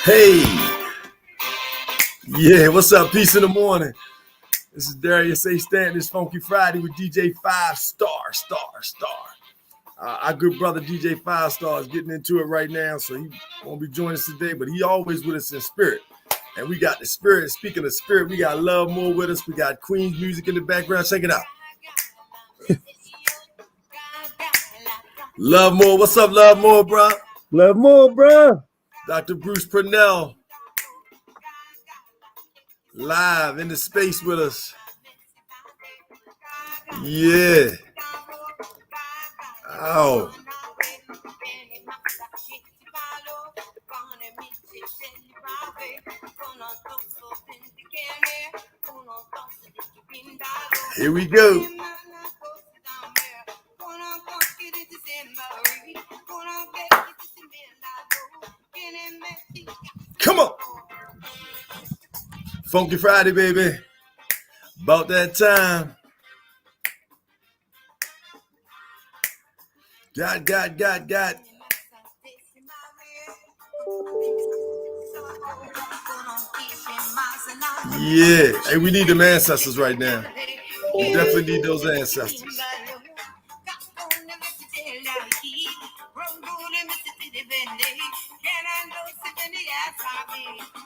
Hey, yeah, what's up? Peace in the morning. This is Darius A. Stanton. It's Funky Friday with DJ 5 Star. Our good brother DJ 5 Star is getting into it right now, so he won't be joining us today, but he always with us in spirit. And we got the spirit. Speaking of spirit, we got Love More with us. We got Queen's music in the background. Check it out. Love More. What's up, Love More, bro? Love More, bro. Dr. Bruce Purnell. Live in the space with us. Yeah. Oh. Here we go. Come on. Funky Friday, baby. About that time. Got. Yeah. Hey, we need them ancestors right now. We definitely need those ancestors.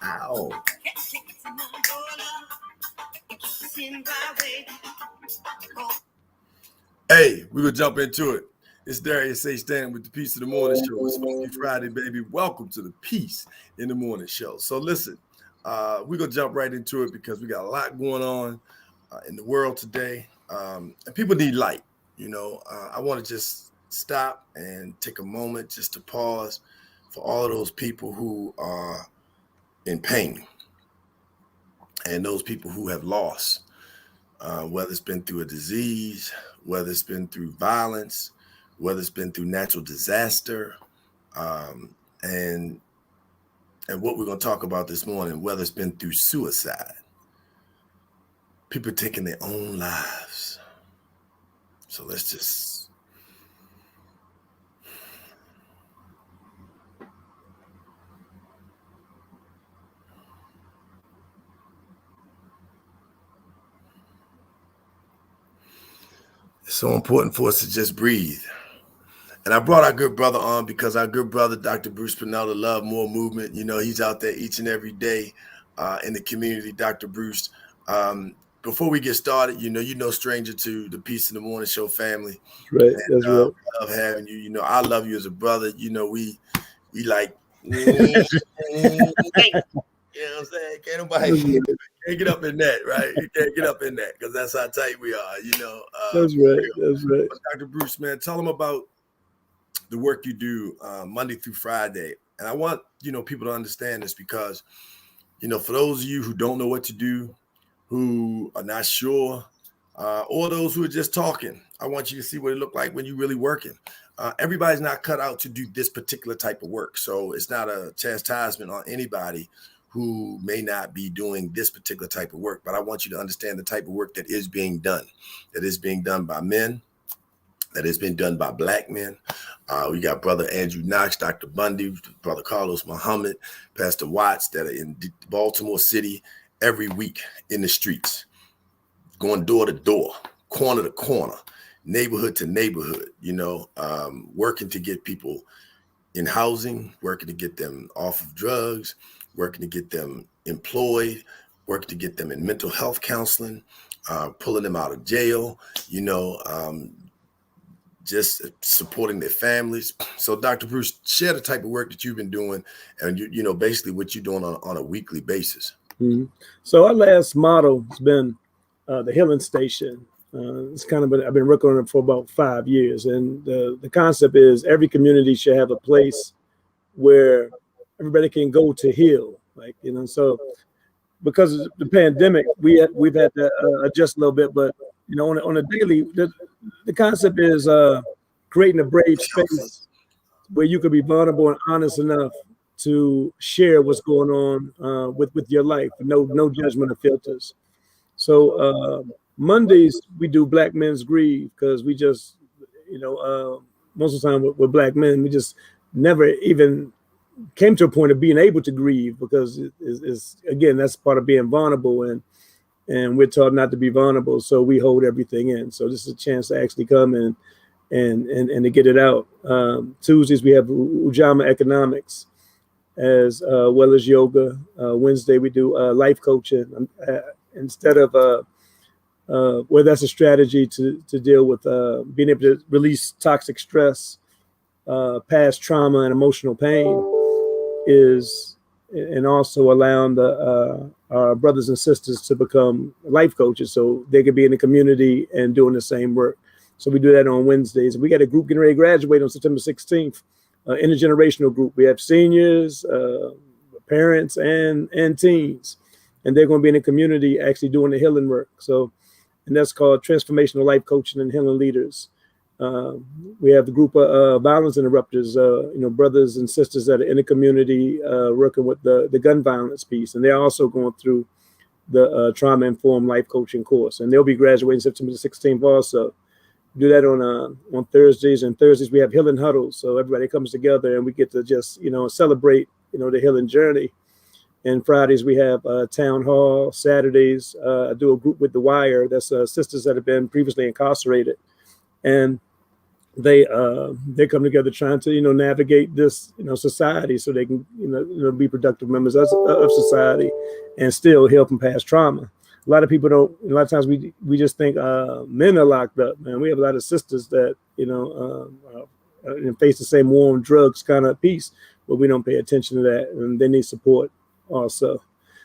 Ow. Hey, we're going to jump into it. It's Darius A. Stanton with the Peace of the Morning Show. It's Funky Friday, baby. Welcome to the Peace in the Morning Show. So listen, we're going to jump right into it because we got a lot going on in the world today. And people need light. You know, I want to just stop and take a moment just to pause for all of those people who are in pain and those people who have lost, whether it's been through a disease, whether it's been through violence, whether it's been through natural disaster, and what we're going to talk about this morning, whether it's been through suicide, people taking their own lives. So let's just it's so important for us to just breathe. And I brought our good brother on because our good brother, Dr. Bruce Purnell, the Love More movement, you know, he's out there each and every day in the community, Dr. Bruce. Before we get started, you know, stranger to the Peace in the Morning Show family. Right, that's right. I love having you. You know, I love you as a brother. You know, we like, you know what I'm saying? Can't nobody can't get up in that, right? You can't get up in that because that's how tight we are, you know. That's right. But Dr. Bruce, man, tell them about the work you do Monday through Friday. And I want, you know, people to understand this because, you know, for those of you who don't know what to do, who are not sure, or those who are just talking, I want you to see what it looked like when you're really working. Everybody's not cut out to do this particular type of work. So it's not a chastisement on anybody who may not be doing this particular type of work. But I want you to understand the type of work that is being done by men, that has been done by Black men. We got Brother Andrew Knox, Dr. Bundy, Brother Carlos Muhammad, Pastor Watts that are in Baltimore City every week in the streets, going door to door, corner to corner, neighborhood to neighborhood, you know, working to get people in housing, working to get them off of drugs, working to get them employed, working to get them in mental health counseling, pulling them out of jail, you know, just supporting their families. So Dr. Bruce, share the type of work that you've been doing and, you know, basically what you're doing on a weekly basis. Mm-hmm. So our last motto has been the Healing Station. It's kind of I've been working on it for about 5 years. And the concept is every community should have a place where everybody can go to heal. Like, you know, so because of the pandemic, we've had to adjust a little bit, but you know, on a daily, the concept is creating a brave space where you could be vulnerable and honest enough to share what's going on with your life. No judgment or filters. So Mondays we do Black Men's Grieve because we just, you know, most of the time with Black men, we just never even came to a point of being able to grieve, because it's again, that's part of being vulnerable, and we're taught not to be vulnerable, so we hold everything in. So this is a chance to actually come and to get it out. Tuesdays we have Ujama economics, as well as yoga. Wednesday we do life coaching, instead of well, that's a strategy to deal with being able to release toxic stress, past trauma and emotional pain, is, and also allowing our brothers and sisters to become life coaches, so they could be in the community and doing the same work. So we do that on Wednesdays. We got a group getting ready to graduate on September 16th, intergenerational group. We have seniors, parents, and teens, and they're going to be in the community actually doing the healing work. So, and that's called transformational life coaching and healing leaders. We have the group of violence interrupters, brothers and sisters that are in the community working with the gun violence piece, and they're also going through the trauma-informed life coaching course, and they'll be graduating September 16th also. Do that on Thursdays, and Thursdays we have healing huddles, so everybody comes together and we get to just celebrate the healing journey. And Fridays we have town hall. Saturdays I do a group with The Wire. That's sisters that have been previously incarcerated, and they come together trying to navigate this society, so they can be productive members of society and still heal from past trauma. A lot of people don't. A lot of times we just think men are locked up. Man, we have a lot of sisters that face the same war on drugs kind of piece, but we don't pay attention to that, and they need support also.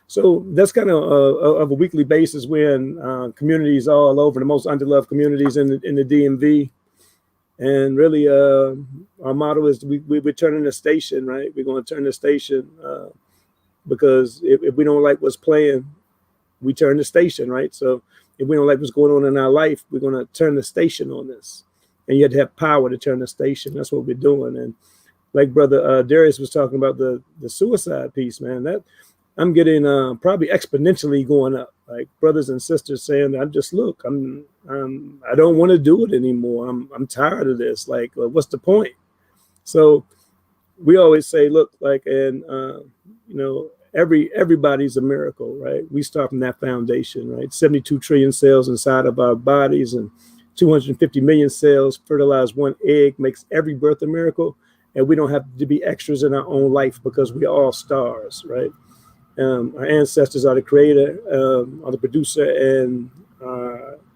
So that's kind of a weekly basis. We're in communities all over, the most underloved communities in the DMV. And really, our motto is we're turning the station, right? We're going to turn the station because if we don't like what's playing, we turn the station, right? So if we don't like what's going on in our life, we're going to turn the station on this. And you have to have power to turn the station. That's what we're doing. And like Brother Darius was talking about the suicide piece, man, that I'm getting probably exponentially going up. Like brothers and sisters saying, I don't want to do it anymore. I'm tired of this. Like, what's the point? So we always say, look, like, and everybody's a miracle, right? We start from that foundation, right? 72 trillion cells inside of our bodies, and 250 million cells fertilize one egg, makes every birth a miracle. And we don't have to be extras in our own life because we're all stars, right? Our ancestors are the creator, are the producer, and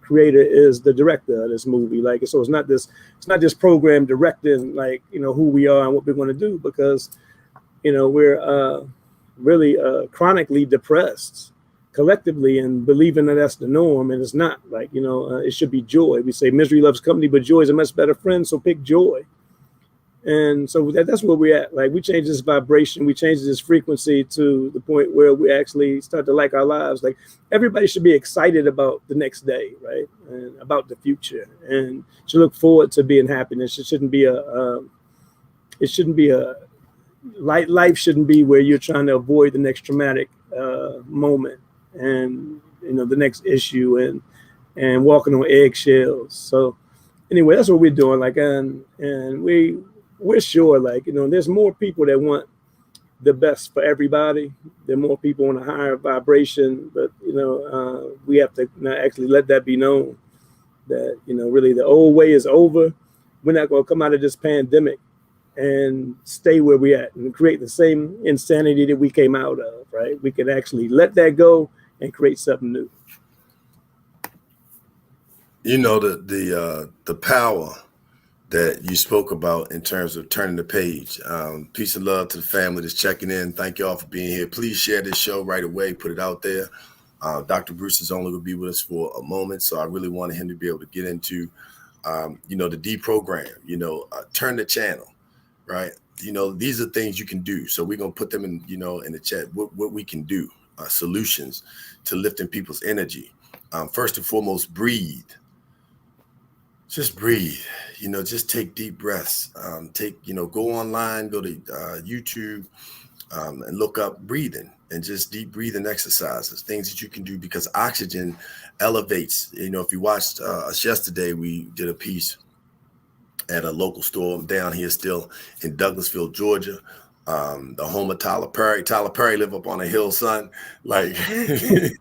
creator is the director of this movie. Like, so it's not this program directing, like, who we are and what we're going to do, because we're really chronically depressed collectively and believing that that's the norm, and it's not. Like, it should be joy. We say misery loves company, but joy is a much better friend, so pick joy. And so that's where we're at. Like, we change this vibration, we change this frequency to the point where we actually start to like our lives. Like, everybody should be excited about the next day, right? And about the future, and should look forward to being happiness. It shouldn't be life shouldn't be where you're trying to avoid the next traumatic moment and the next issue and walking on eggshells. So anyway, that's what we're doing. Like, and we're sure, like, there's more people that want the best for everybody. There are more people on a higher vibration, but we have to actually let that be known that really the old way is over. We're not going to come out of this pandemic and stay where we're at and create the same insanity that we came out of, right? We can actually let that go and create something new. The power that you spoke about in terms of turning the page. Peace and love to the family that's checking in. Thank you all for being here. Please share this show right away. Put it out there. Dr. Bruce is only going to be with us for a moment, so I really wanted him to be able to get into, the deprogram, turn the channel, right? These are things you can do. So we're going to put them in, in the chat, what we can do, solutions to lifting people's energy. First and foremost, breathe. Just breathe, just take deep breaths. Go online, go to YouTube and look up breathing and just deep breathing exercises, things that you can do, because oxygen elevates. If you watched us yesterday, we did a piece at a local store down here still in Douglasville, Georgia. the home of Tyler Perry. Tyler Perry live up on a hill, son, like the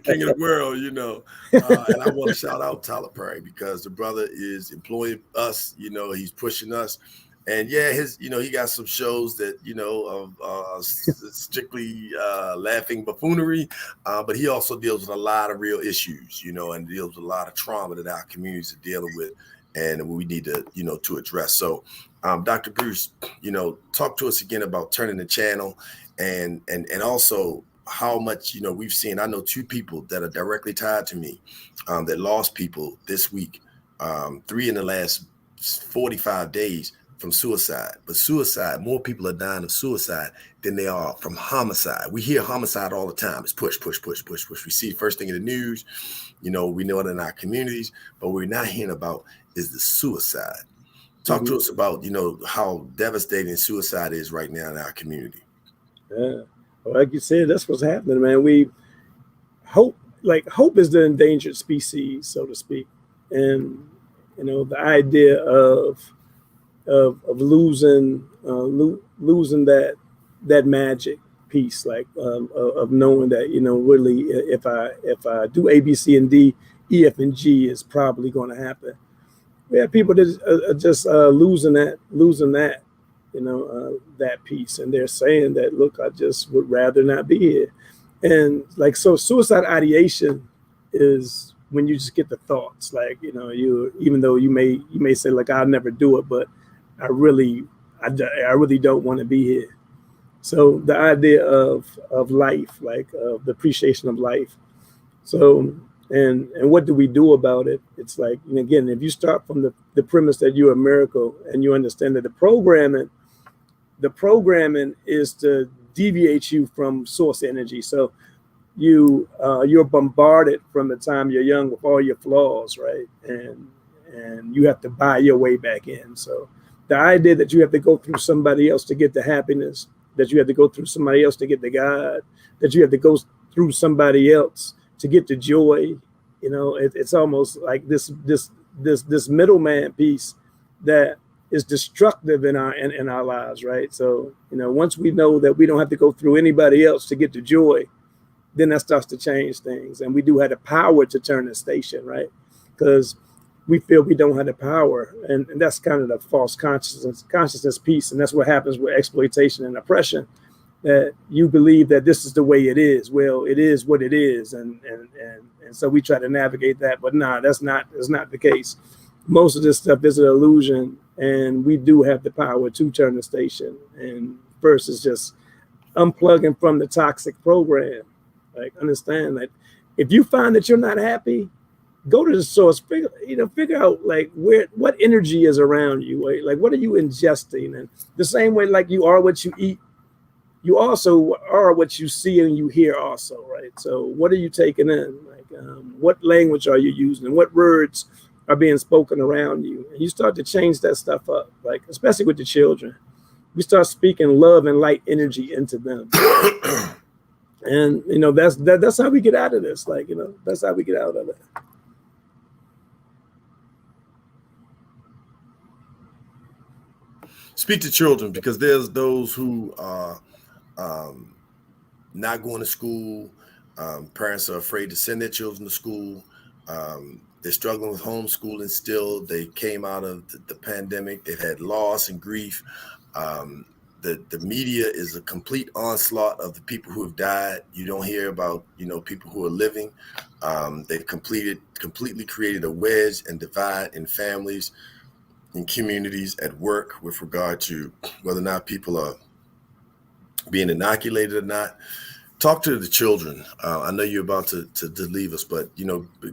king of the world, you know. And I want to shout out Tyler Perry because the brother is employing us, you know, he's pushing us. And yeah, he got some shows that, of strictly laughing buffoonery, but he also deals with a lot of real issues, and deals with a lot of trauma that our communities are dealing with, and we need to, to address. So, Dr. Bruce, talk to us again about turning the channel, and also how much, we've seen. I know 2 people that are directly tied to me that lost people this week, 3 in the last 45 days. From suicide, but more people are dying of suicide than they are from homicide. We hear homicide all the time. It's push. We see first thing in the news, we know it in our communities, but what we're not hearing about is the suicide. Talk to us about, how devastating suicide is right now in our community. Yeah, well, like you said, that's what's happening, man. We hope is the endangered species, so to speak, and the idea of losing that magic piece, of knowing that really if I do A, B, C, and D, E, F, and G is probably going to happen. We have people that are just losing that that piece, and they're saying that, look, I just would rather not be here. And so suicide ideation is when you just get the thoughts, you, even though you may say, like, I'll never do it, but I really don't want to be here. So the idea of life, of the appreciation of life. So, and what do we do about it? It's again, if you start from the premise that you're a miracle, and you understand that the programming is to deviate you from source energy. So you're bombarded from the time you're young with all your flaws, right? And you have to buy your way back in. So the idea that you have to go through somebody else to get the happiness, that you have to go through somebody else to get the God, that you have to go through somebody else to get the joy, it's almost like this middleman piece that is destructive in our lives, right? So, once we know that we don't have to go through anybody else to get the joy, then that starts to change things. And we do have the power to turn the station, right? Because we feel we don't have the power, and that's kind of the false consciousness piece, and that's what happens with exploitation and oppression. That you believe that this is the way it is. Well, it is what it is, and so we try to navigate that, but that's not the case. Most of this stuff is an illusion, and we do have the power to turn the station. And first is just unplugging from the toxic program. Understand that if you find that you're not happy, go to the source, figure out what energy is around you, right? What are you ingesting? And the same way, you are what you eat, you also are what you see and you hear also, right? So what are you taking in? What language are you using? And what words are being spoken around you? And you start to change that stuff up, especially with the children. We start speaking love and light energy into them. And, that's how we get out of this. That's how we get out of it. Speak to children, because there's those who are not going to school. Parents are afraid to send their children to school. They're struggling with homeschooling still. They came out of the pandemic. They've had loss and grief. The media is a complete onslaught of the people who have died. You don't hear about, people who are living. They've completely created a wedge and divide in families, in communities, at work, with regard to whether or not people are being inoculated or not. Talk to the children. I know you're about to leave us, but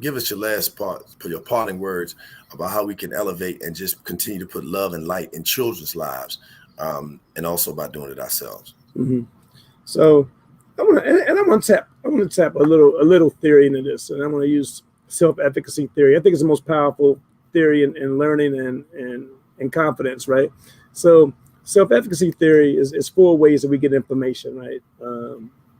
give us your parting words about how we can elevate and just continue to put love and light in children's lives, and also by doing it ourselves. Mm-hmm. So I want to tap a little theory into this, and I'm going to use self-efficacy theory. I think it's the most powerful theory in learning and confidence, right? So self-efficacy theory is 4 ways that we get information, right?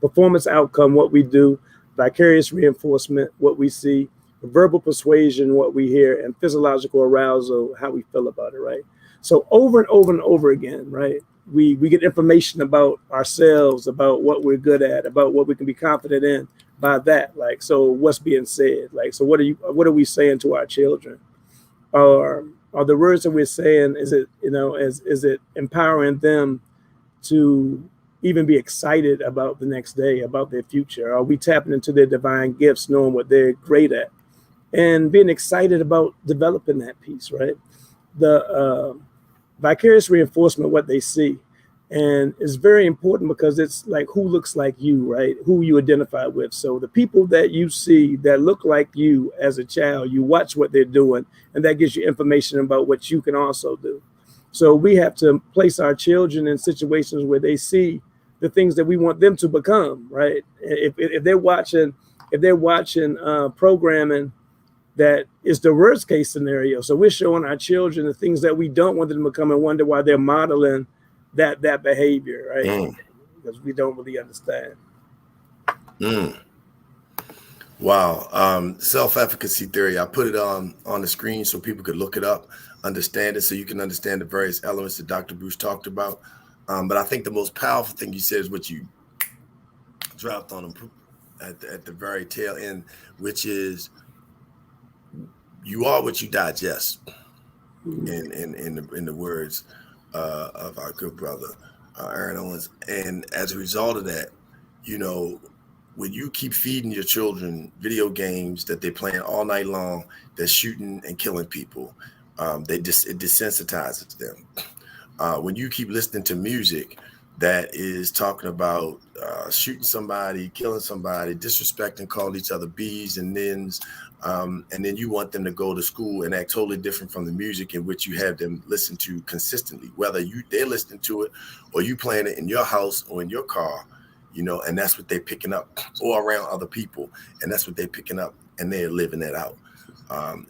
Performance outcome, what we do; vicarious reinforcement, what we see; verbal persuasion, what we hear; and physiological arousal, how we feel about it, right? So over and over and over again, right? we get information about ourselves, about what we're good at, about what we can be confident in by that. Like, so what's being said? Like, so what are we saying to our children? Or are the words that we're saying, is it, is it empowering them to even be excited about the next day, about their future? Are we tapping into their divine gifts, knowing what they're great at, and being excited about developing that piece, right? The vicarious reinforcement, what they see. And it's very important because it's like who looks like you, right? Who you identify with. So the people that you see that look like you as a child, you watch what they're doing, and that gives you information about what you can also do. So we have to place our children in situations where they see the things that we want them to become, right? If they're watching programming that is the worst case scenario. So we're showing our children the things that we don't want them to become and wonder why they're modeling that behavior, right? Because we don't really understand. Wow. Self-efficacy theory. I put it on the screen so people could look it up, understand it, so you can understand the various elements that Dr. Bruce talked about. But I think the most powerful thing you said is what you dropped on them at the very tail end, which is you are what you digest. In the words of our good brother Aaron Owens, and as a result of that, when you keep feeding your children video games that they're playing all night long, they're shooting and killing people, it desensitizes them. When you keep listening to music that is talking about shooting somebody, killing somebody, disrespecting, calling each other B's and nins, and then you want them to go to school and act totally different from the music in which you have them listen to consistently, whether they're listening to it or you playing it in your house or in your car, and that's what they're picking up, or around other people, and that's what they're picking up, and they're living that out.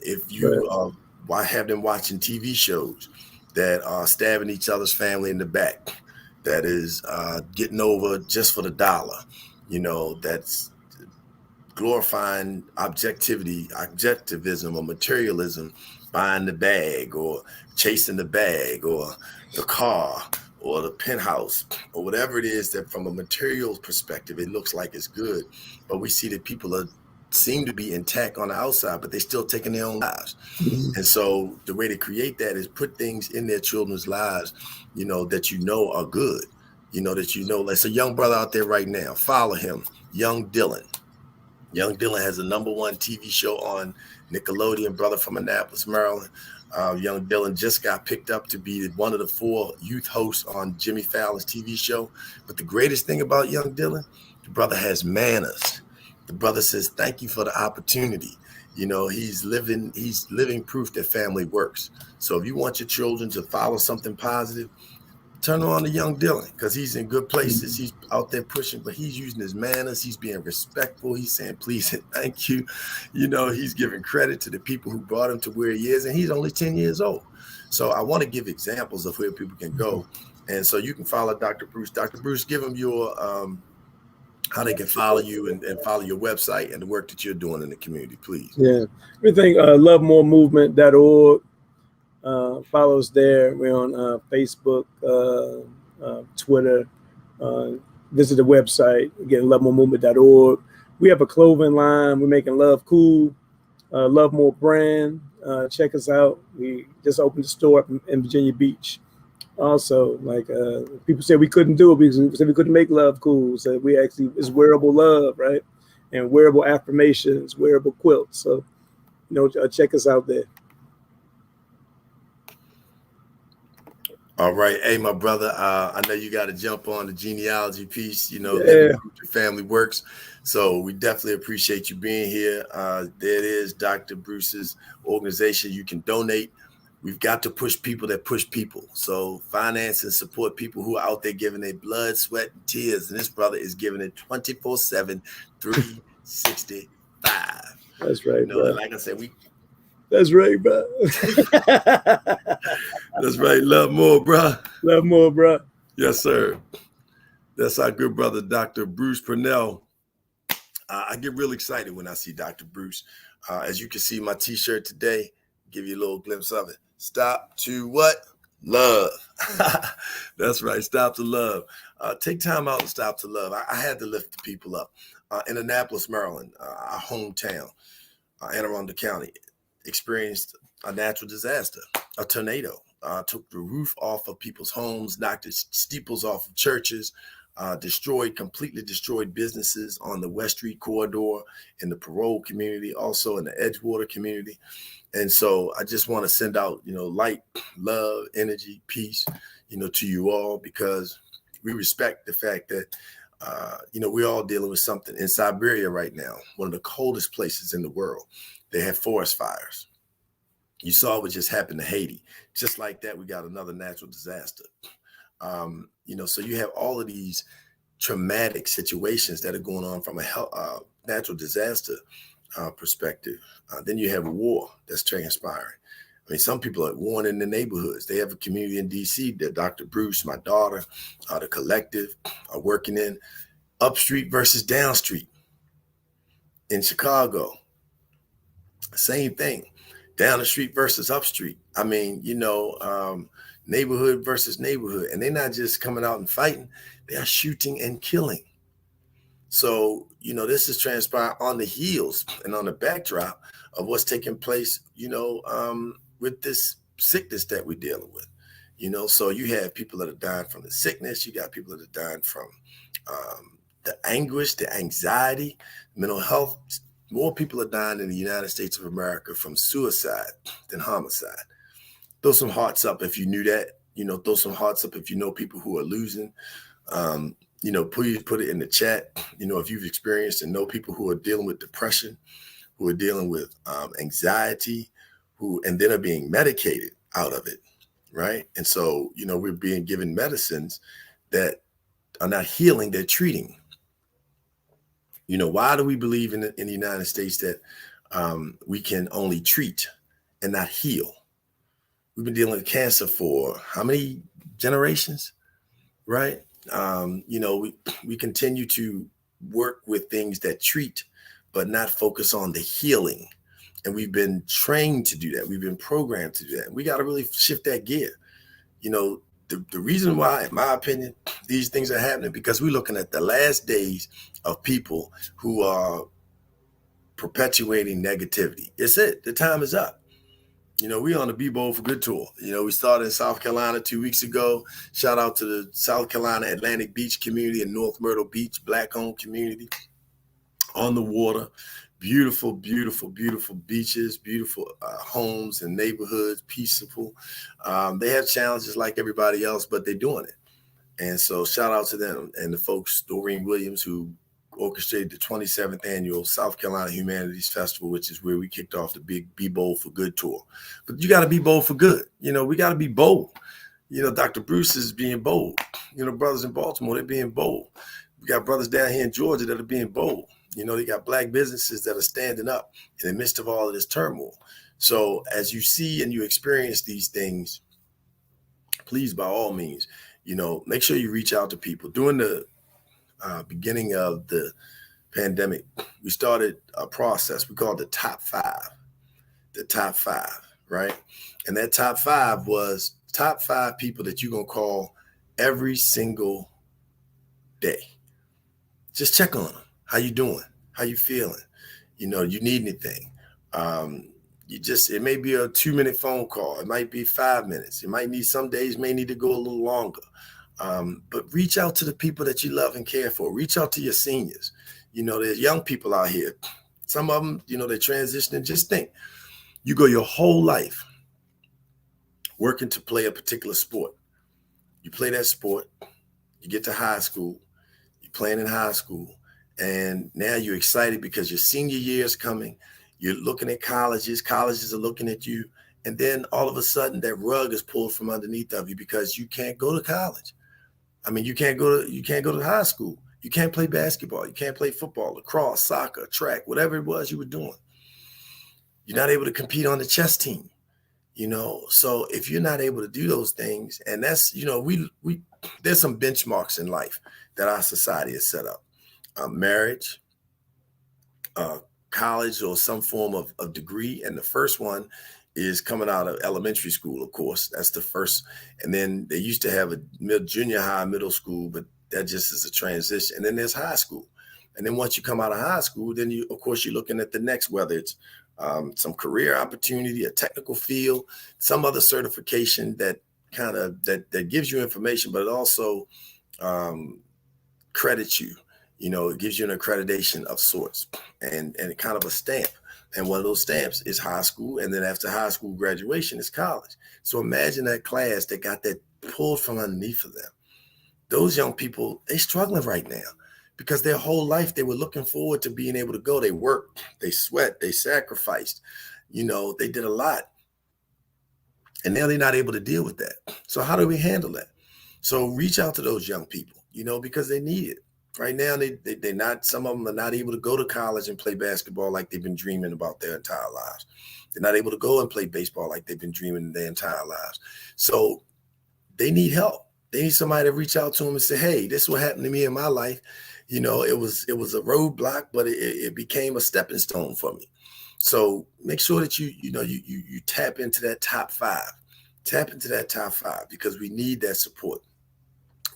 If you have them watching TV shows that are stabbing each other's family in the back, that is getting over just for the dollar, that's glorifying objectivism or materialism, buying the bag or chasing the bag or the car or the penthouse or whatever it is, that from a material perspective it looks like it's good, but we see that people seem to be intact on the outside, but they're still taking their own lives. And so the way to create that is put things in their children's lives, that are good, that there's a young brother out there right now. Follow him, Young Dylan. Young Dylan has a #1 TV show on Nickelodeon, brother from Annapolis, Maryland. Young Dylan just got picked up to be one of the 4 youth hosts on Jimmy Fallon's TV show. But the greatest thing about Young Dylan, the brother has manners. The brother says, thank you for the opportunity. He's living proof that family works. So if you want your children to follow something positive, turn on to Young Dylan, because he's in good places. He's out there pushing, but he's using his manners. He's being respectful. He's saying please and thank you. He's giving credit to the people who brought him to where he is, and he's only 10 years old. So I want to give examples of where people can go. And so you can follow Dr. Bruce. Dr. Bruce, give them your how they can follow you and follow your website and the work that you're doing in the community, please. Yeah. Everything, lovemoremovement.org. Follow us there. We're on Facebook, Twitter. Visit the website, again, lovemoremovement.org. We have a clothing line. We're making love cool. Love More brand. Check us out. We just opened a store up in Virginia Beach. Also, like people said we couldn't do it because we said we couldn't make love cool. So we actually, it's wearable love, right? And wearable affirmations, wearable quilts. So, check us out there. All right. Hey, my brother, I know you got to jump on the genealogy piece, that your family works. So we definitely appreciate you being here. There it is, Dr. Bruce's organization. You can donate. We've got to push people that push people. So finance and support people who are out there giving their blood, sweat, and tears. And this brother is giving it 24/7, 365. That's right, bro. Like I said, That's right, bro. That's right. Love more, bro. Love more, bro. Yes, sir. That's our good brother, Dr. Bruce Purnell. I get real excited when I see Dr. Bruce. As you can see, my T-shirt today, give you a little glimpse of it. Stop to what? Love. That's right. Stop to love. Take time out and stop to love. I had to lift the people up. In Annapolis, Maryland, our hometown, Anne Arundel County, experienced a natural disaster, a tornado. Took the roof off of people's homes, knocked the steeples off of churches, completely destroyed businesses on the West Street corridor, in the parole community, also in the Edgewater community. And so I just want to send out, light, love, energy, peace, to you all, because we respect the fact that, we're all dealing with something in Siberia right now, one of the coldest places in the world. They have forest fires. You saw what just happened to Haiti. Just like that, we got another natural disaster. So you have all of these traumatic situations that are going on from a natural disaster perspective. Then you have war that's transpiring. I mean, some people are warring in the neighborhoods. They have a community in D.C. that Dr. Bruce, my daughter, the collective are working in. Upstreet versus downstreet. In Chicago, same thing. Down the street versus upstreet. I mean, neighborhood versus neighborhood. And they're not just coming out and fighting. They are shooting and killing. So, this is transpiring on the heels and on the backdrop of what's taking place, with this sickness that we're dealing with. So you have people that are dying from the sickness. You got people that are dying from the anguish, the anxiety, mental health. More people are dying in the United States of America from suicide than homicide. Throw some hearts up if you knew that. Throw some hearts up if you know people who are losing. Please put it in the chat. If you've experienced and know people who are dealing with depression, who are dealing with anxiety, and then are being medicated out of it, right? And so, we're being given medicines that are not healing, they're treating. Why do we believe in the United States that we can only treat and not heal? We've been dealing with cancer for how many generations, right? We continue to work with things that treat, but not focus on the healing. And we've been trained to do that. We've been programmed to do that. We got to really shift that gear. The reason why, in my opinion, these things are happening, because we're looking at the last days of people who are perpetuating negativity. It's it. The time is up. We on the Be Bold for Good tour. We started in South Carolina 2 weeks ago. Shout out to the South Carolina Atlantic Beach community and North Myrtle Beach, Black-owned community on the water. Beautiful, beautiful, beautiful beaches, beautiful homes and neighborhoods, peaceful. They have challenges like everybody else, but they're doing it. And so shout out to them and the folks, Doreen Williams, who orchestrated the 27th annual South Carolina Humanities Festival, which is where we kicked off the big Be Bold for Good tour. But you got to be bold for good. We got to be bold. Dr. Bruce is being bold. Brothers in Baltimore, they're being bold. We got brothers down here in Georgia that are being bold. They got Black businesses that are standing up in the midst of all of this turmoil. So as you see and you experience these things, please, by all means, make sure you reach out to people. During the beginning of the pandemic, we started a process we called the top five, right? And that top five was top 5 people that you're going to call every single day. Just check on them. How you doing? How you feeling? You need anything. It may be a 2-minute phone call. It might be 5 minutes. It might need, some days may need to go a little longer. But reach out to the people that you love and care for. Reach out to your seniors. There's young people out here. Some of them, they're transitioning. Just think, you go your whole life working to play a particular sport. You play that sport, you get to high school, you're playing in high school, and now you're excited because your senior year is coming. You're looking at colleges are looking at you, and then all of a sudden that rug is pulled from underneath of you because you can't go to college. I mean, you can't go to high school. You can't play basketball. You can't play football, lacrosse, soccer, track, whatever it was you were doing. You're not able to compete on the chess team. So if you're not able to do those things, and that's, we there's some benchmarks in life that our society has set up. Marriage, college, or some form of degree. And the first one is coming out of elementary school, of course. That's the first. And then they used to have a junior high, middle school, but that just is a transition. And then there's high school. And then once you come out of high school, then you, of course, you're looking at the next, whether it's some career opportunity, a technical field, some other certification that kind of that gives you information, but it also credits you. You know, it gives you an accreditation of sorts and kind of a stamp. And one of those stamps is high school. And then after high school graduation is college. So imagine that class that got that pulled from underneath of them. Those young people, they're struggling right now because their whole life they were looking forward to being able to go. They worked, they sweat, they sacrificed, you know, they did a lot. And now they're not able to deal with that. So how do we handle that? So reach out to those young people, you know, because they need it. Right now, they're not, some of them are not able to go to college and play basketball like they've been dreaming about their entire lives. They're not able to go and play baseball like they've been dreaming their entire lives. So they need help. They need somebody to reach out to them and say, hey, this is what happened to me in my life. You know, it was a roadblock, but it became a stepping stone for me. So make sure that you tap into that top five. Tap into that top five because we need that support.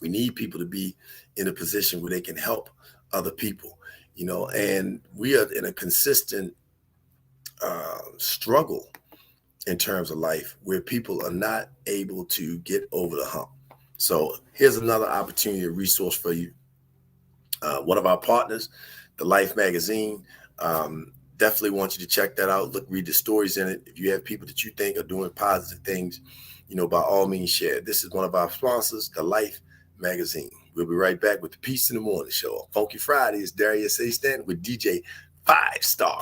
We need people to be in a position where they can help other people, you know, and we are in a consistent struggle in terms of life where people are not able to get over the hump. So here's another opportunity, a resource for you. One of our partners, the Life magazine, definitely want you to check that out. Look, read the stories in it. If you have people that you think are doing positive things, you know, by all means, share. This is one of our sponsors, the Life magazine. We'll be right back with the Peace in the Morning Show. Funky Friday is Darius A. Stanton with DJ 5 Star.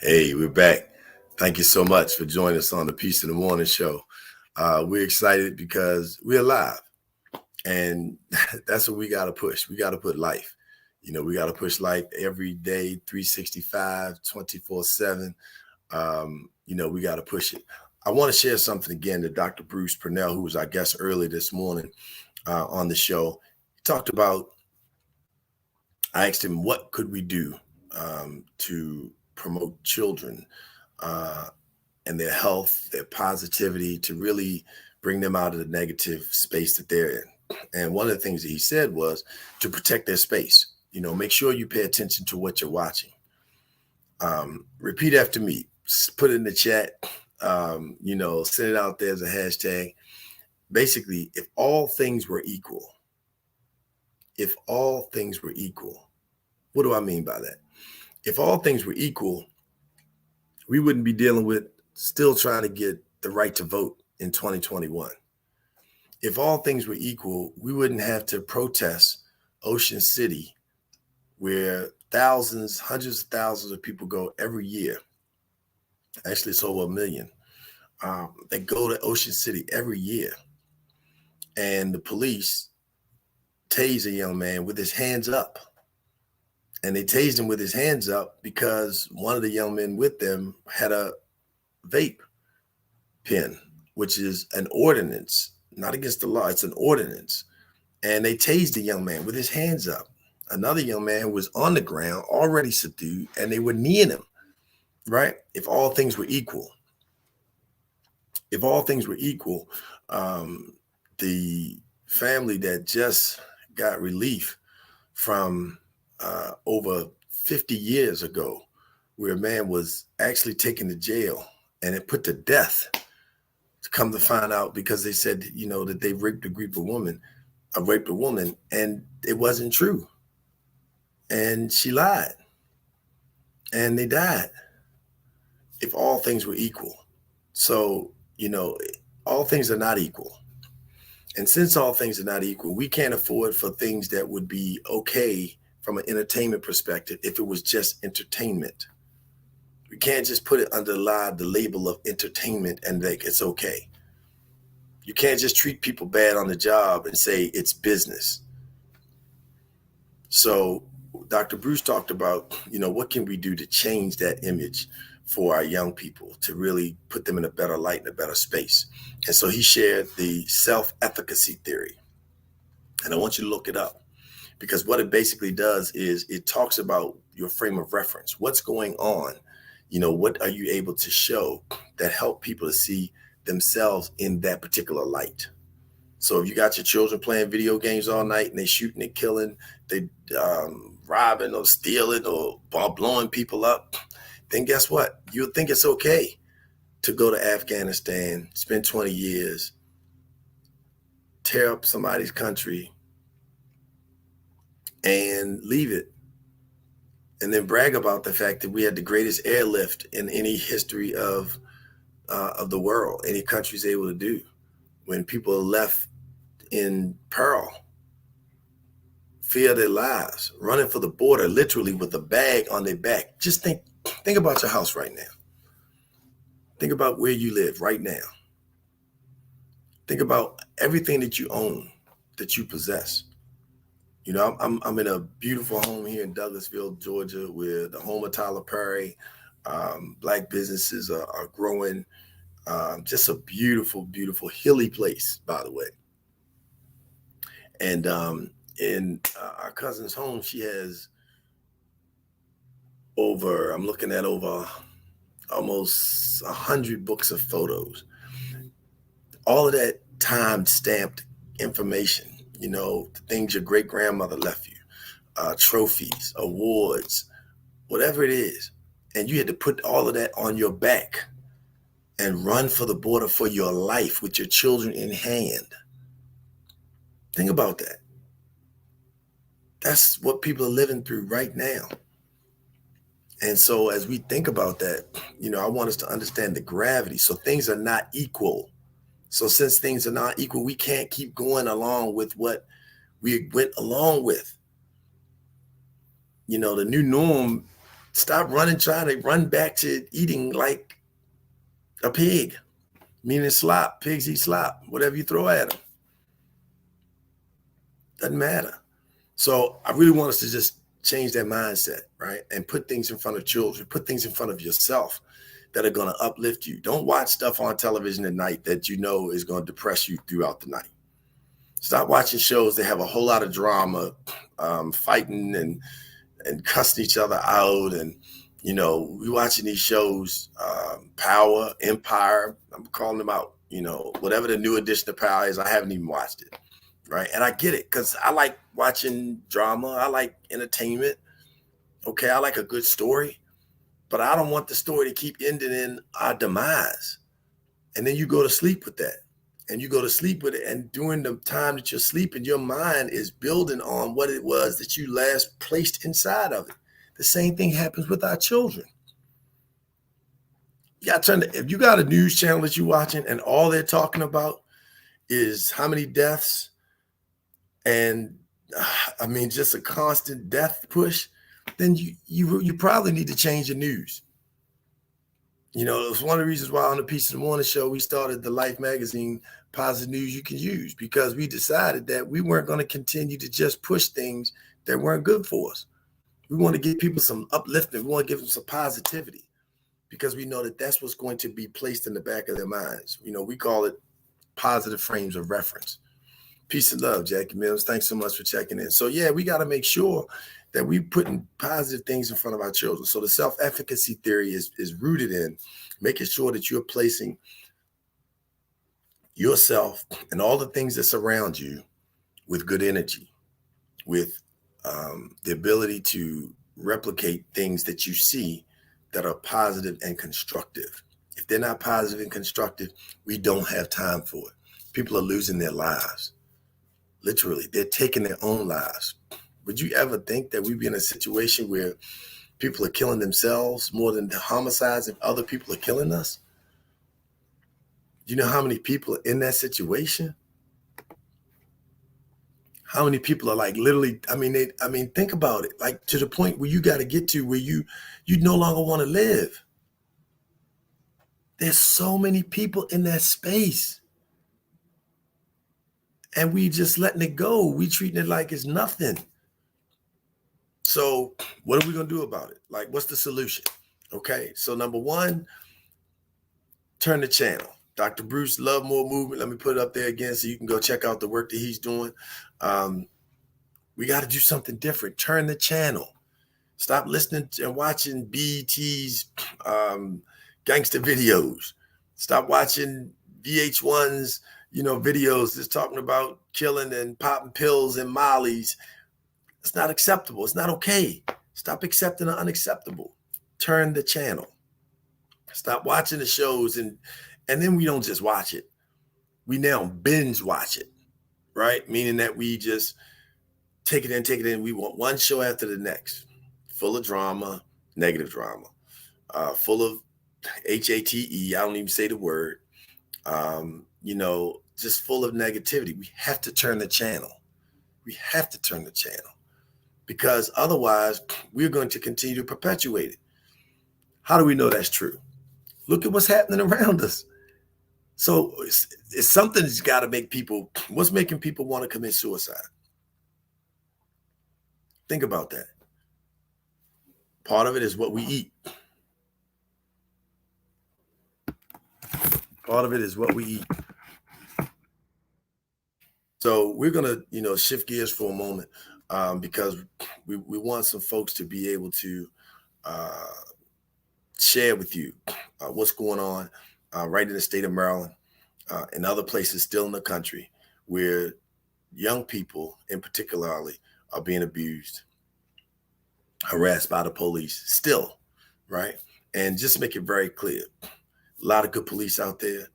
Hey, we're back. Thank you so much for joining us on the Peace in the Morning Show. We're excited because we're alive. And that's what we got to push. We got to put life. You know, we got to push life every day, 365, 24/7. You know, we got to push it. I want to share something again to Dr. Bruce Purnell, who was our guest early this morning on the show. He talked about, I asked him, what could we do to promote children and their health, their positivity, to really bring them out of the negative space that they're in. And one of the things that he said was to protect their space. You know, make sure you pay attention to what you're watching. Repeat after me. Put it in the chat. You know, send it out there as a hashtag. Basically, if all things were equal, what do I mean by that? If all things were equal, we wouldn't be dealing with still trying to get the right to vote in 2021. If all things were equal, we wouldn't have to protest Ocean City, where thousands, hundreds of thousands of people go every year. Actually, it's over 1 million. They go to Ocean City every year. And the police tase a young man with his hands up. And they tased him with his hands up because one of the young men with them had a vape pen, which is an ordinance, not against the law. It's an ordinance. And they tased the young man with his hands up. Another young man was on the ground, already subdued, and they were kneeing him, right? If all things were equal. If all things were equal, the family that just got relief from over 50 years ago, where a man was actually taken to jail and it put to death, to come to find out because they said, you know, that they raped a group of women. I raped a woman, and it wasn't true. And she lied, and they died. If all things were equal. So, all things are not equal. And since all things are not equal, we can't afford for things that would be okay from an entertainment perspective if it was just entertainment. We can't just put it under the label of entertainment and like it's okay. You can't just treat people bad on the job and say it's business. So Dr. Bruce talked about, what can we do to change that image for our young people to really put them in a better light, in a better space. And so he shared the self-efficacy theory. And I want you to look it up, because what it basically does is it talks about your frame of reference. What's going on? What are you able to show that help people to see themselves in that particular light? So if you got your children playing video games all night and they shooting and killing, they robbing or stealing or blowing people up, then guess what? You'll think it's okay to go to Afghanistan, spend 20 years, tear up somebody's country, and leave it. And then brag about the fact that we had the greatest airlift in any history of the world, any country's able to do. When people are left in peril, fear their lives, running for the border, literally with a bag on their back. Just think about your house right now. Think about where you live right now. Think about everything that you own, that you possess. I'm in a beautiful home here in Douglasville, Georgia, with the home of Tyler Perry. Black businesses are growing. Just a beautiful, beautiful, hilly place, by the way. And in our cousin's home, she has I'm looking at over almost 100 books of photos. All of that time-stamped information, the things your great-grandmother left you, trophies, awards, whatever it is. And you had to put all of that on your back and run for the border for your life with your children in hand. Think about that. That's what people are living through right now. And so as we think about that, I want us to understand the gravity. So things are not equal. So since things are not equal, we can't keep going along with what we went along with. The new norm, stop trying to run back to eating like a pig, meaning slop. Pigs eat slop, whatever you throw at them. Doesn't matter. So I really want us to just change that mindset, right? And put things in front of children, put things in front of yourself that are going to uplift you. Don't watch stuff on television at night that is going to depress you throughout the night. Stop watching shows that have a whole lot of drama, fighting and cussing each other out. And, we watching these shows, Power, Empire, I'm calling them out, whatever the new edition of Power is, I haven't even watched it. Right. And I get it, because I like watching drama. I like entertainment. Okay. I like a good story, but I don't want the story to keep ending in our demise. And then you go to sleep with that, and you go to sleep with it. And during the time that you're sleeping, your mind is building on what it was that you last placed inside of it. The same thing happens with our children. If you got a news channel that you're watching and all they're talking about is how many deaths, and just a constant death push, then you probably need to change your news. It's one of the reasons why on the Peace of the Morning show, we started the Life magazine, Positive News You Can Use, because we decided that we weren't going to continue to just push things that weren't good for us. We want to give people some upliftment. We want to give them some positivity, because we know that that's what's going to be placed in the back of their minds. We call it positive frames of reference. Peace and love, Jackie Mills. Thanks so much for checking in. So yeah, we got to make sure that we're putting positive things in front of our children. So the self-efficacy theory is rooted in making sure that you're placing yourself and all the things that surround you with good energy, with the ability to replicate things that you see that are positive and constructive. If they're not positive and constructive, we don't have time for it. People are losing their lives. Literally, they're taking their own lives. Would you ever think that we'd be in a situation where people are killing themselves more than the homicides if other people are killing us? You know how many people are in that situation? How many people are like literally, think about it, like to the point where you got to get to where you no longer want to live. There's so many people in that space. And we just letting it go. We treating it like it's nothing. So what are we going to do about it? Like, what's the solution? Okay. So number one, turn the channel. Dr. Bruce Love More Movement. Let me put it up there again so you can go check out the work that he's doing. We got to do something different. Turn the channel. Stop listening and watching BET's gangster videos. Stop watching VH1's, videos that's talking about killing and popping pills and mollies. It's not acceptable. It's not okay. Stop accepting the unacceptable. Turn the channel. Stop watching the shows and then we don't just watch it. We now binge watch it, right? Meaning that we just take it in. We want one show after the next, full of drama, negative drama, full of HATE. I don't even say the word. Just full of negativity. We have to turn the channel. We have to turn the channel because otherwise we're going to continue to perpetuate it. How do we know that's true? Look at what's happening around us. So it's something that's got to make people, what's making people want to commit suicide? Think about that. Part of it is what we eat. Part of it is what we eat. So we're going to, shift gears for a moment because we want some folks to be able to share with you what's going on right in the state of Maryland and other places still in the country where young people in particularly are being abused, harassed by the police still, right? And just make it very clear, a lot of good police out there,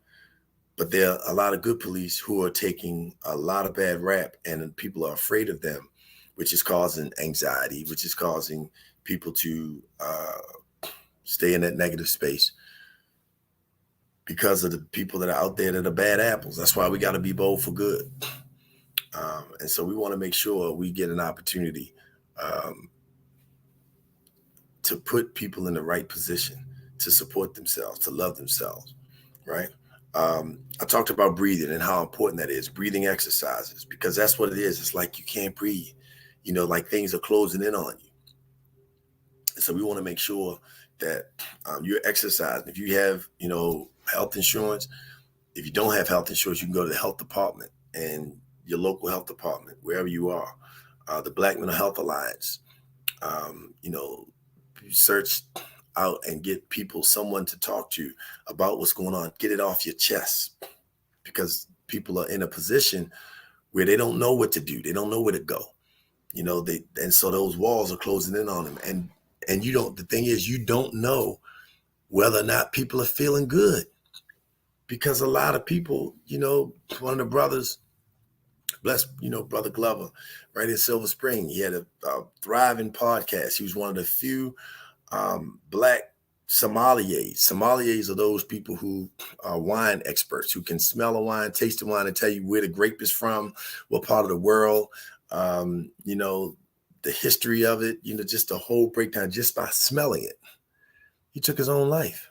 but there are a lot of good police who are taking a lot of bad rap and people are afraid of them, which is causing anxiety, which is causing people to stay in that negative space because of the people that are out there that are bad apples. That's why we got to be bold for good. And so we want to make sure we get an opportunity to put people in the right position, to support themselves, to love themselves, right? I talked about breathing and how important that is, breathing exercises, because that's what it is. It's like you can't breathe, like things are closing in on you. And so we want to make sure that you're exercising. If you have, health insurance, if you don't have health insurance, you can go to the health department and your local health department, wherever you are, the Black Mental Health Alliance, search out and get someone to talk to about what's going on. Get it off your chest because people are in a position where they don't know what to do. They don't know where to go. And so those walls are closing in on them. And the thing is, you don't know whether or not people are feeling good because a lot of people, one of the brothers, bless, Brother Glover, right in Silver Spring, he had a thriving podcast. He was one of the few Black sommeliers. Sommeliers are those people who are wine experts, who can smell a wine, taste the wine, and tell you where the grape is from, what part of the world, the history of it, just the whole breakdown just by smelling it. He took his own life.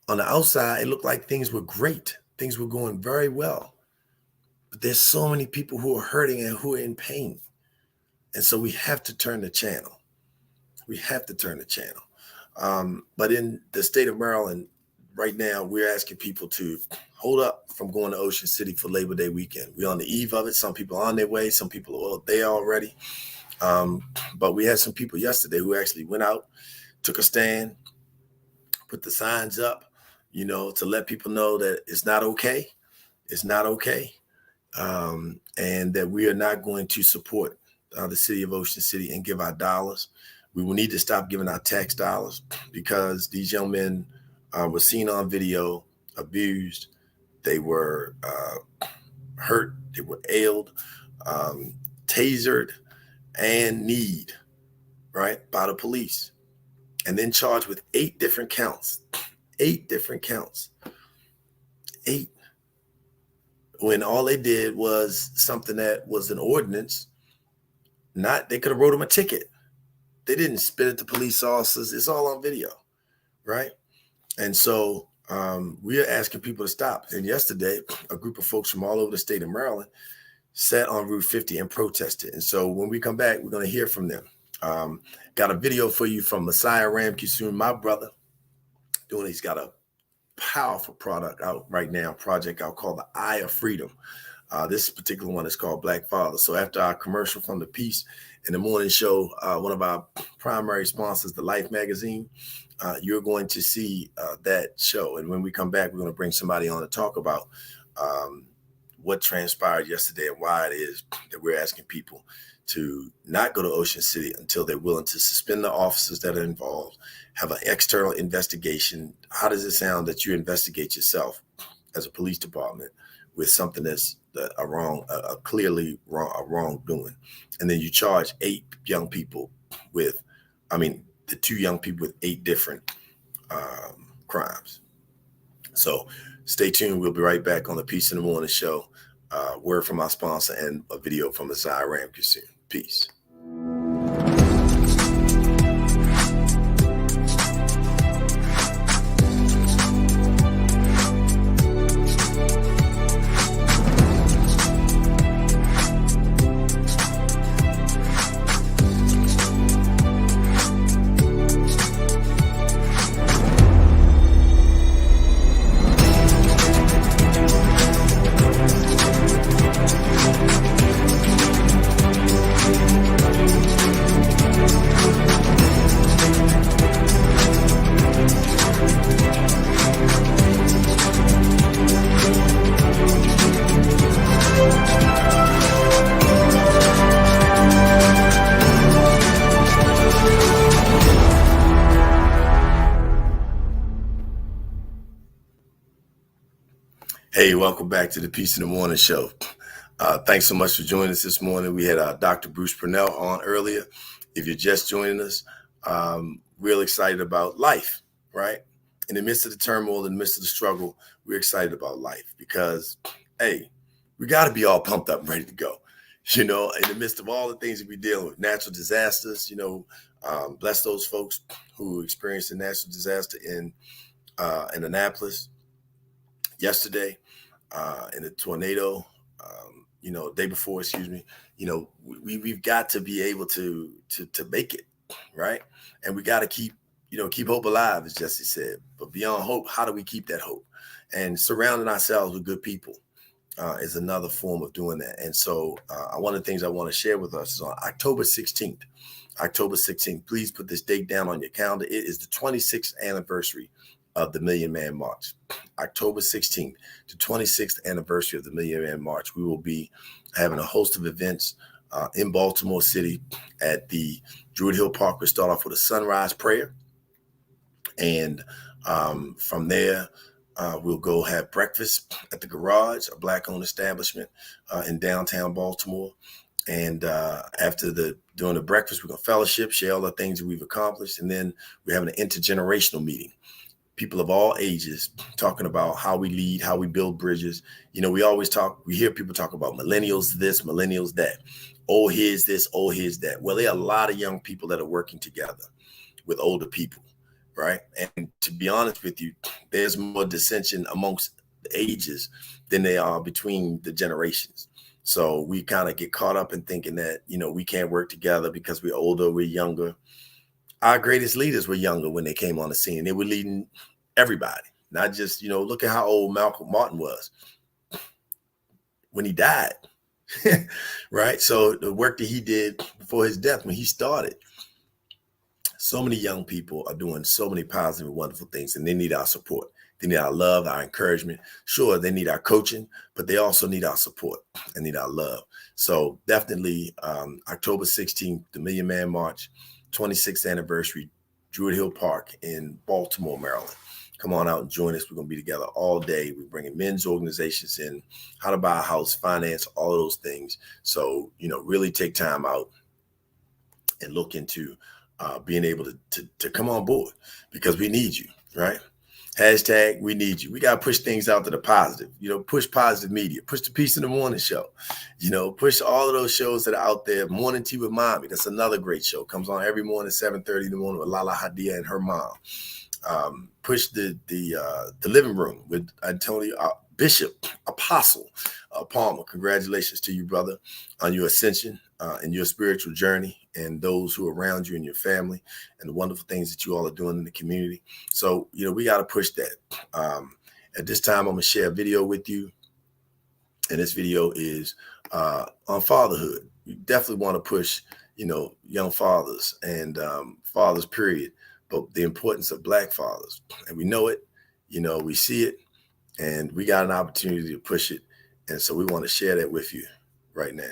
On the outside, it looked like things were great. Things were going very well. But there's so many people who are hurting and who are in pain. And so we have to turn the channel. We have to turn the channel. But in the state of Maryland, right now, we're asking people to hold up from going to Ocean City for Labor Day weekend. We're on the eve of it. Some people are on their way. Some people are there already. But we had some people yesterday who actually went out, took a stand, put the signs up, to let people know that it's not okay. It's not okay. And that we are not going to support the city of Ocean City and give our dollars. We will need to stop giving our tax dollars because these young men were seen on video, abused. They were hurt, they were ailed, tasered, and kneed, right, by the police, and then charged with 8 different counts. 8 different counts. 8. When all they did was something that was an ordinance. They could have wrote them a ticket. They didn't spit at the police officers. It's all on video, right? And so we are asking people to stop. And yesterday, a group of folks from all over the state of Maryland sat on Route 50 and protested. And so when we come back, we're going to hear from them. Got a video for you from Messiah Ramkisoon, my brother. He's got a powerful project out called The Eye of Freedom. This particular one is called Black Father. So after our commercial from the Peace in the Morning show, one of our primary sponsors, the Life magazine, you're going to see that show. And when we come back, we're going to bring somebody on to talk about what transpired yesterday and why it is that we're asking people to not go to Ocean City until they're willing to suspend the officers that are involved, have an external investigation. How does it sound that you investigate yourself as a police department with something that's clearly wrongdoing? And then you charge 8 young people with, the 2 young people with 8 different crimes. So stay tuned. We'll be right back on the Peace in the Morning show. Word from our sponsor and a video from Messiah Ramkisoon. Peace. Hey, welcome back to the Peace in the Morning show. Thanks so much for joining us this morning. We had Dr. Bruce Purnell on earlier. If you're just joining us, real excited about life, right? In the midst of the turmoil, in the midst of the struggle, we're excited about life because, hey, we got to be all pumped up and ready to go. In the midst of all the things that we're dealing with, natural disasters, bless those folks who experienced a natural disaster in Annapolis yesterday, in a tornado, day before, we've got to be able to make it, right? And we got to keep hope alive, as Jesse said. But beyond hope, how do we keep that hope? And surrounding ourselves with good people is another form of doing that. And so one of the things I want to share with us is on October 16th. October 16th, please put this date down on your calendar. It is the 26th anniversary of the Million Man March. October 16th, the 26th anniversary of the Million Man March. We will be having a host of events in Baltimore City at the Druid Hill Park. We'll start off with a sunrise prayer. And from there, we'll go have breakfast at the Garage, a Black-owned establishment in downtown Baltimore. And during the breakfast, we're going to fellowship, share all the things that we've accomplished. And then we're having an intergenerational meeting. People of all ages talking about how we lead, how we build bridges. We hear people talk about millennials this, millennials that. Oh, here's this, oh, here's that. Well, there are a lot of young people that are working together with older people, right? And to be honest with you, there's more dissension amongst the ages than there are between the generations. So we kind of get caught up in thinking that, we can't work together because we're older, we're younger. Our greatest leaders were younger when they came on the scene. They were leading everybody, not just, look at how old Malcolm Martin was when he died, right? So the work that he did before his death, when he started, so many young people are doing so many positive and wonderful things, and they need our support. They need our love, our encouragement. Sure, they need our coaching, but they also need our support and need our love. So definitely October 16th, the Million Man March, 26th anniversary, Druid Hill Park in Baltimore, Maryland. come on out and join us. We're going to be together all day. We're bringing men's organizations in, how to buy a house, finance, all of those things. So, really take time out and look into being able to come on board, because we need you, right? Hashtag we need you. We got to push things out to the positive, push positive media, push the Peace in the Morning show, push all of those shows that are out there. Morning Tea with Mommy. That's another great show. Comes on every morning, 7:30 in the morning with Lala Hadia and her mom. Push the living room with Antonio Bishop Apostle Palmer. Congratulations to you, brother, on your ascension and your spiritual journey, and those who are around you and your family, and the wonderful things that you all are doing in the community. So, we got to push that. At this time, I'm going to share a video with you. And this video is on fatherhood. You definitely want to push, young fathers and fathers, period, but the importance of Black fathers. And we know it, we see it, and we got an opportunity to push it. And so we want to share that with you right now.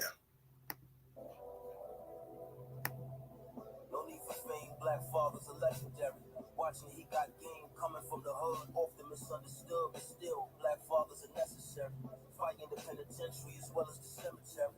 No need for fame, Black fathers are legendary. Watching he got game coming from the hood, often misunderstood, but still, Black fathers are necessary. Fighting the penitentiary as well as the cemetery.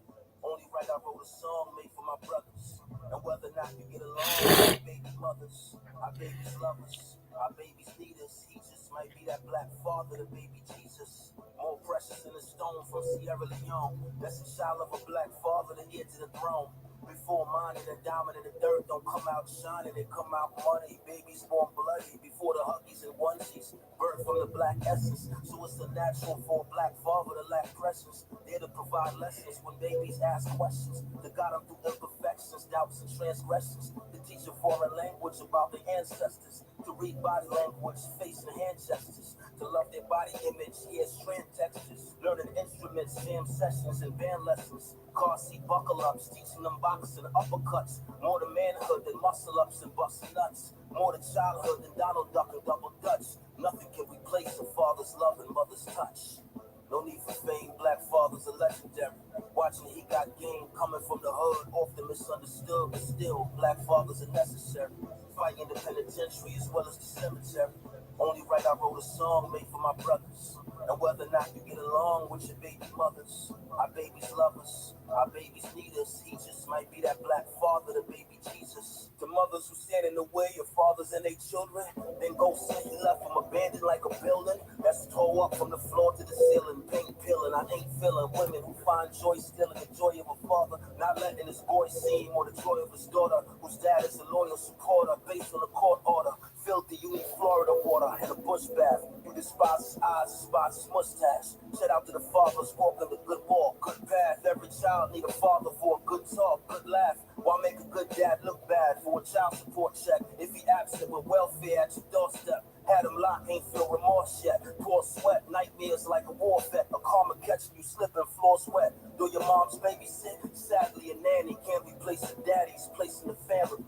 Only right I wrote a song made for my brothers. And whether or not you get along with baby mothers, our babies love us, our babies need us. He just might be that Black father, the baby Jesus. More precious than a stone from Sierra Leone. That's a child of a Black father, the heir to the throne. Before mine and the diamond in the dirt don't come out shining, they come out muddy. Babies born bloody before the huggies and onesies. Birth from the Black essence, so it's a natural for a Black father to lack presence. There to provide lessons when babies ask questions. To guide them through imperfections, doubts and transgressions. To teach a foreign language about their ancestors. To read body language, face and hand gestures. To love their body image, hear strand textures. Learning instruments, jam sessions and band lessons. Car seat buckle ups, teaching them boxing uppercuts. More to manhood than muscle ups and busting nuts. More to childhood than Donald Duck and double Dutch. Nothing can replace a father's love and mother's touch. No need for fame, Black fathers are legendary. Watching he got game coming from the hood, often misunderstood, but still, Black fathers are necessary. Fighting the penitentiary as well as the cemetery. Only right I wrote a song made for my brothers. And whether or not you get along with your baby mothers, our babies love us, our babies need us. He just might be that Black father, the baby Jesus. To mothers who stand in the way of fathers and their children, then go say he left them abandoned like a building that's tore up from the floor to the ceiling. Paint peeling, I ain't feeling women who find joy stealing the joy of a father, not letting his boy see him, or the joy of his daughter, whose dad is a loyal supporter based on a court order. Filthy, you need Florida water and a bush bath. You despise his eyes, despise his mustache. Shout out to the fathers walking the good walk, good path. Every child need a father for a good talk, good laugh. Why make a good dad look bad for a child support check if he absent with welfare at your doorstep? Had him locked, ain't feel remorse yet. Poor sweat, nightmares like a war vet. A karma catching you slipping, floor sweat. Do your mom's babysit? Sadly, a nanny can't replace a daddy's place in the family.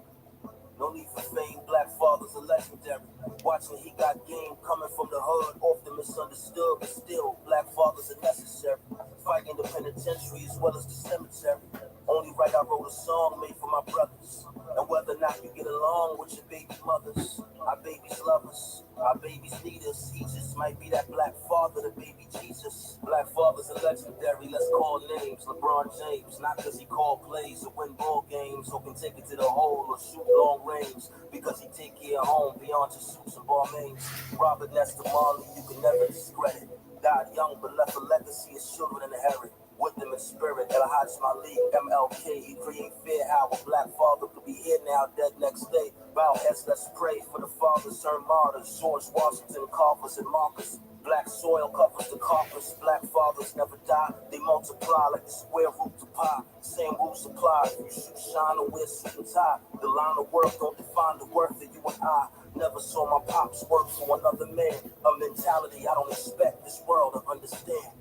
No need for fame, Black fathers are legendary. Watching he got game coming from the hood, often misunderstood, but still, Black fathers are necessary. Fighting the penitentiary as well as the cemetery. Only right I wrote a song made for my brothers. And whether or not you get along with your baby mothers, our babies love us, our babies need us. He just might be that Black father, the baby Jesus. Black fathers are legendary, let's call names. LeBron James, not cause he called plays or win ball games, or can take it to the hole or shoot long range, because he take care of home beyond just suits and Balmains. Robert Nesta Marley, you can never discredit. Died young but left a legacy his children inherit. With them in spirit, El Hajj Malik, MLK, he create fear how a Black father could be here now, dead next day. Bow heads, let's pray for the fathers turned martyrs. George Washington, Carvers and Marcus. Black soil covers the carcass. Black fathers never die, they multiply like the square root to pi. Same rules apply, you shoot shine or wear suit and tie. The line of work don't define the worth of you and I. Never saw my pops work for another man. A mentality I don't expect this world to understand.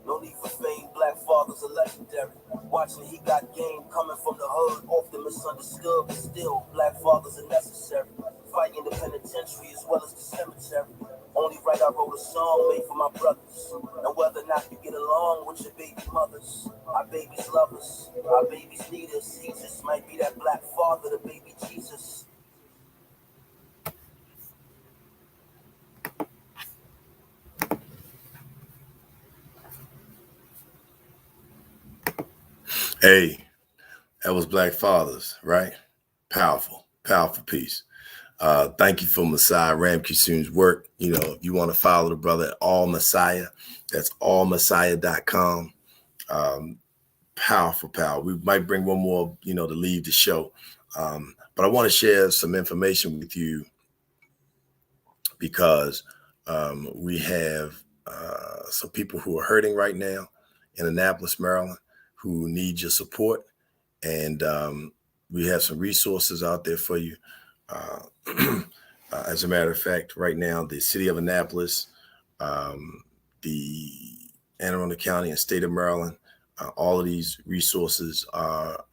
No need for fame, Black fathers are legendary. Watching he got game coming from the hood, often misunderstood, but still, Black fathers are necessary. Fighting the penitentiary as well as the cemetery. Only right I wrote a song made for my brothers. And whether or not you get along with your baby mothers, our babies love us, our babies need us. He just might be that Black father, the baby Jesus. Hey, that was Black Fathers, right? Powerful, powerful piece. Thank you for Messiah Ramkisoon's work. You know, if you want to follow the brother at All Messiah, that's allmessiah.com. Powerful, power. We might bring one more, to leave the show. But I want to share some information with you because we have some people who are hurting right now in Annapolis, Maryland, who need your support. And we have some resources out there for you. As a matter of fact, right now, the city of Annapolis, the Anne Arundel County and state of Maryland, all of these resources are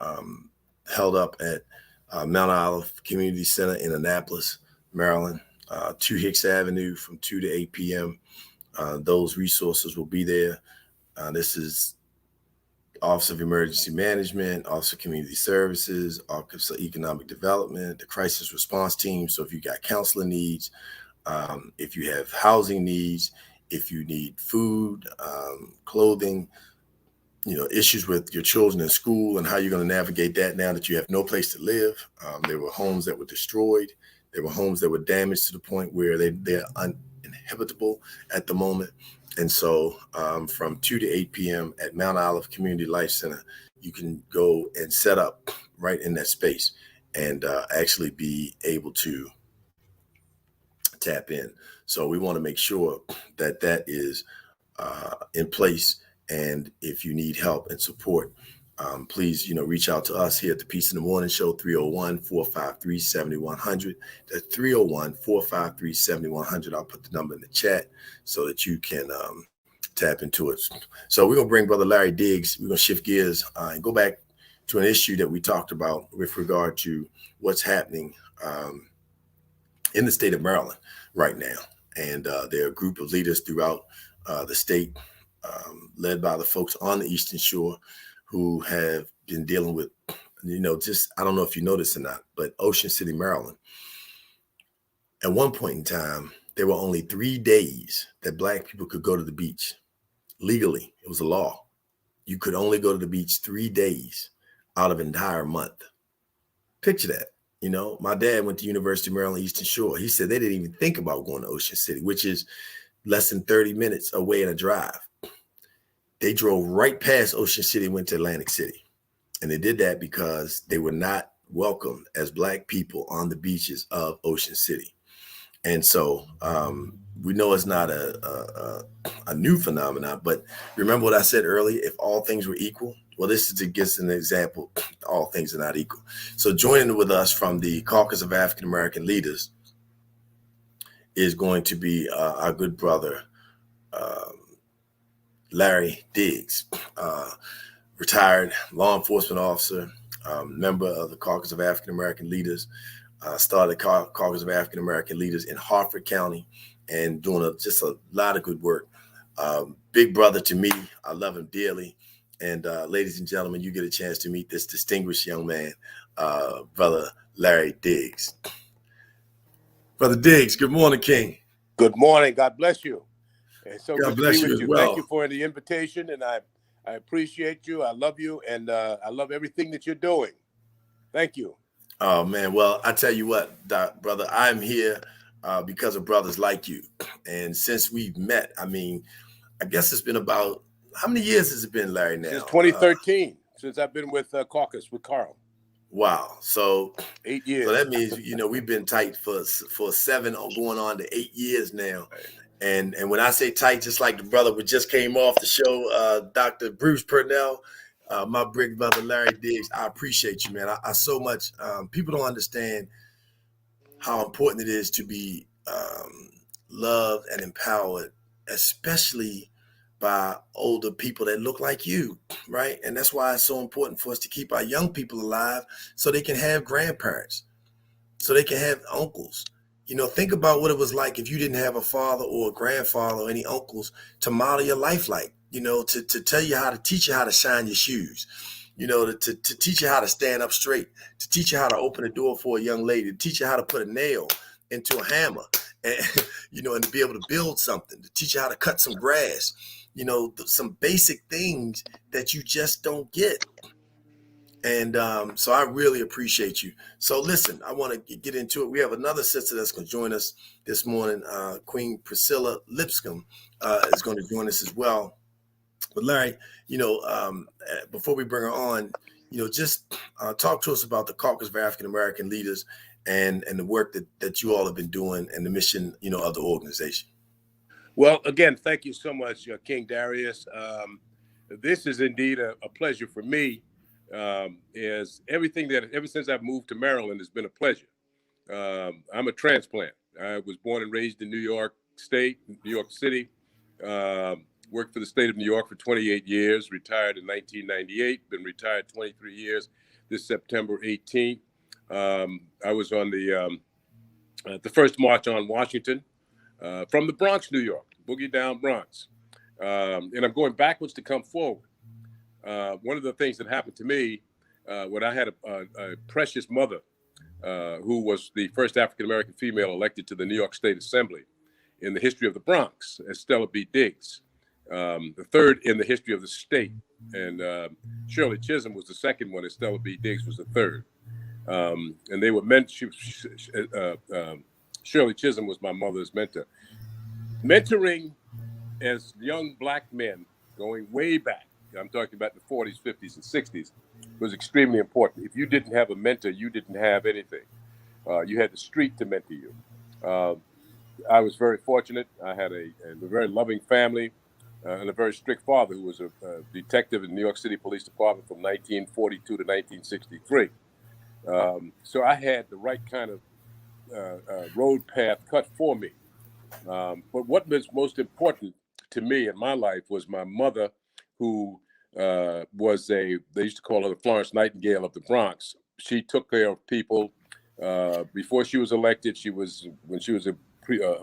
held up at Mount Olive Community Center in Annapolis, Maryland, 2 Hicks Avenue from 2 to 8 p.m. Those resources will be there. This is Office of Emergency Management, Office of Community Services, Office of Economic Development, the Crisis Response Team. So if you got counseling needs, if you have housing needs, if you need food, clothing, issues with your children in school and how you're going to navigate that now that you have no place to live. There were homes that were destroyed. There were homes that were damaged to the point where they're uninhabitable at the moment. And so from 2 to 8 p.m. at Mount Olive Community Life Center, you can go and set up right in that space and actually be able to tap in. So we want to make sure that that is in place. And if you need help and support, please, reach out to us here at the Peace in the Morning Show, 301-453-7100. That's 301-453-7100. I'll put the number in the chat so that you can tap into it. So we're going to bring Brother Larry Diggs. We're going to shift gears and go back to an issue that we talked about with regard to what's happening in the state of Maryland right now. And there are a group of leaders throughout the state, led by the folks on the Eastern Shore who have been dealing with, just, I don't know if you know this or not, but Ocean City, Maryland. At one point in time, there were only 3 days that Black people could go to the beach. Legally, it was a law. You could only go to the beach 3 days out of an entire month. Picture that. My dad went to University of Maryland, Eastern Shore. He said they didn't even think about going to Ocean City, which is less than 30 minutes away in a drive. They drove right past Ocean City and went to Atlantic City. And they did that because they were not welcomed as Black people on the beaches of Ocean City. And so we know it's not a new phenomenon, but remember what I said earlier, if all things were equal? Well, this is to give an example. All things are not equal. So joining with us from the Caucus of African American Leaders is going to be our good brother, Larry Diggs, retired law enforcement officer, member of the Caucus of African American Leaders, started the Caucus of African American Leaders in Harford County and doing just a lot of good work. Big brother to me. I love him dearly. And ladies and gentlemen, you get a chance to meet this distinguished young man, Brother Larry Diggs. Brother Diggs, good morning, King. Good morning. God bless you. And so God good bless to be you with as you. well. Thank you for the invitation, and I appreciate you. I love you, and I love everything that you're doing. Thank you. Oh, man. Well, I tell you what, brother, I'm here because of brothers like you. And since we've met, I guess it's been about, how many years has it been, Larry, now? Since 2013, since I've been with Caucus with Carl. Wow. So 8 years. So that means, we've been tight for 7 or going on to 8 years now. And when I say tight, just like the brother who just came off the show, Dr. Bruce Purnell, my big brother, Larry Diggs, I appreciate you, man. I so much, people don't understand how important it is to be loved and empowered, especially by older people that look like you, right? And that's why it's so important for us to keep our young people alive so they can have grandparents, so they can have uncles. Think about what it was like if you didn't have a father or a grandfather or any uncles to model your life like, to tell you how to teach you how to shine your shoes, to teach you how to stand up straight, to teach you how to open a door for a young lady, to teach you how to put a nail into a hammer and, and to be able to build something, to teach you how to cut some grass, some basic things that you just don't get. And so I really appreciate you. So listen, I want to get into it. We have another sister that's going to join us this morning. Queen Priscilla Lipscomb is going to join us as well. But Larry, before we bring her on, just talk to us about the Caucus of African American Leaders and the work that you all have been doing and the mission, of the organization. Well, again, thank you so much, King Darius. This is indeed a pleasure for me. Is everything that ever since I've moved to Maryland has been a pleasure. I'm a transplant. I was born and raised in New York State, New York City. Worked for the state of New York for 28 years. Retired in 1998. Been retired 23 years. This September 18th. I was on the first March on Washington. From the Bronx, New York, boogie down Bronx. And I'm going backwards to come forward. One of the things that happened to me when I had a precious mother who was the first African-American female elected to the New York State Assembly in the history of the Bronx, as Stella B. Diggs, the third in the history of the state. And Shirley Chisholm was the second one, and Stella B. Diggs was the third. And they were meant, Shirley Chisholm was my mother's mentor. Mentoring as young Black men going way back, I'm talking about the 40s, 50s, and 60s, was extremely important. If you didn't have a mentor, you didn't have anything. You had the street to mentor you. I was very fortunate. I had a very loving family and a very strict father who was a detective in the New York City Police Department from 1942 to 1963. So I had the right kind of road path cut for me. But what was most important to me in my life was my mother, who they used to call her the Florence Nightingale of the Bronx. She took care of people. Before she was elected, when she was a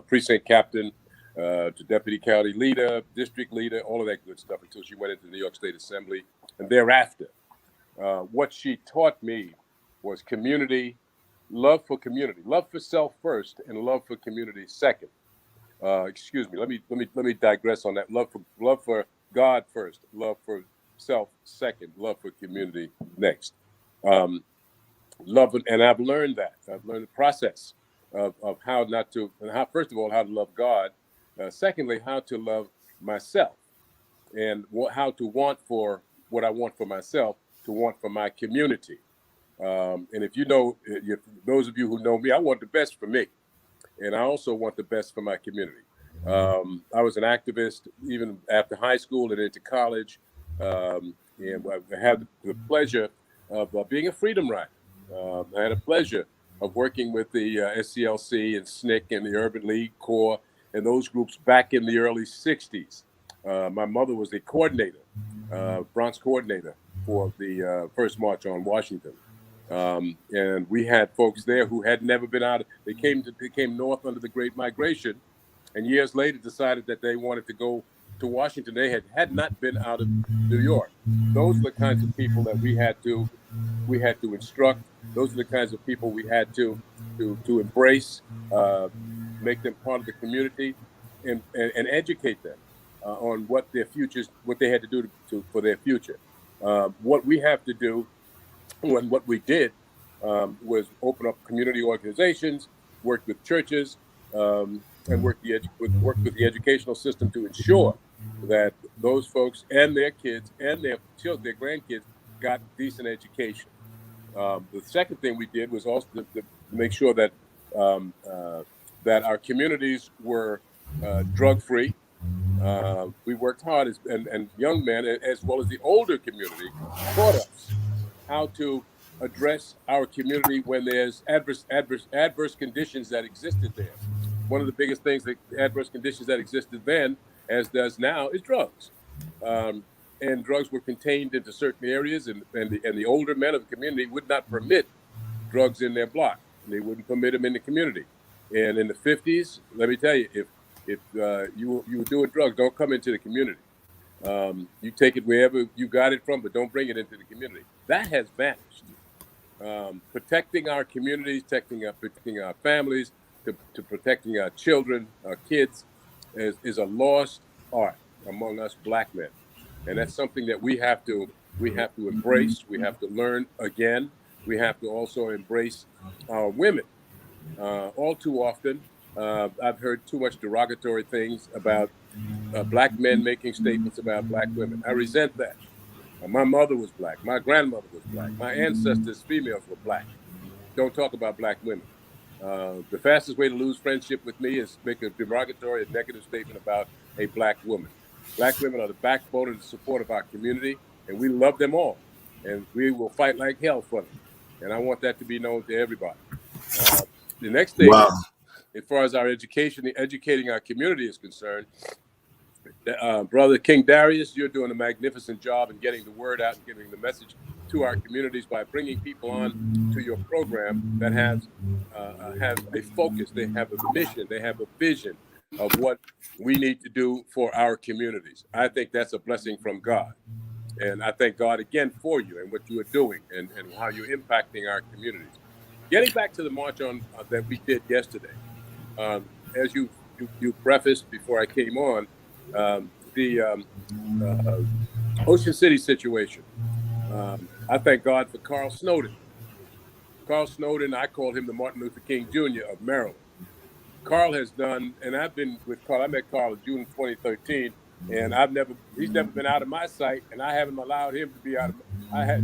precinct captain, to deputy county leader, district leader, all of that good stuff, until she went into the New York State Assembly. And thereafter, what she taught me was community, love for self first, and love for community second. Excuse me. Let me digress on that. Love for God first, love for self second, love for community next. And I've learned that. I've learned the process of how not to, and how, first of all, how to love God. Secondly, how to love myself, and how to want for what I want for myself, to want for my community. And if those of you who know me, I want the best for me. And I also want the best for my community. I was an activist even after high school and into college. And I had the pleasure of being a freedom rider. I had a pleasure of working with the SCLC and SNCC and the Urban League Corps and those groups back in the early 60s. My mother was a coordinator, Bronx coordinator for the First March on Washington. And we had folks there who had never been out. They came north under the Great Migration, and years later decided that they wanted to go to Washington. They had not been out of New York. Those are the kinds of people that we had to instruct. Those are the kinds of people we had to embrace, make them part of the community, and educate them on what they had to do for their future. What we have to do. And what we did was open up community organizations, work with churches, and work with the educational system to ensure that those folks and their kids and their grandkids got decent education. The second thing we did was also to make sure that that our communities were drug-free. We worked hard, and young men, as well as the older community, taught us how to address our community when there's adverse conditions that existed there. One of the biggest things, the adverse conditions that existed then, as does now, is drugs. And drugs were contained into certain areas, and the older men of the community would not permit drugs in their block. They wouldn't permit them in the community. And in the 50s, let me tell you, if you were doing drugs, don't come into the community. You take it wherever you got it from, but don't bring it into the community. That has vanished. Protecting our communities, protecting our families, to protecting our children, our kids, is a lost art among us Black men. And that's something that we have to We have to embrace. We have to learn again. We have to also embrace our women. All too often, I've heard too much derogatory things about black men making statements about black women. I resent that. My mother was black. My grandmother was black. My ancestors, females, were black. Don't talk about black women. The fastest way to lose friendship with me is make a derogatory and negative statement about a black woman. Black women are the backbone and the support of our community, and we love them all. And we will fight like hell for them. And I want that to be known to everybody. The next thing Wow. is, as far as our education, educating our community is concerned, Brother King Darius, you're doing a magnificent job in getting the word out and giving the message to our communities by bringing people on to your program that have a focus, they have a mission, they have a vision of what we need to do for our communities. I think that's a blessing from God. And I thank God again for you and what you are doing and how you're impacting our communities. Getting back to the march on that we did yesterday, as you prefaced before I came on, the Ocean City situation. I thank God for Carl Snowden. Carl Snowden, I call him the Martin Luther King Jr. of Maryland. Carl has done, and I've been with Carl. I met Carl in June 2013, and he's never been out of my sight, and I haven't allowed him to be out of. I've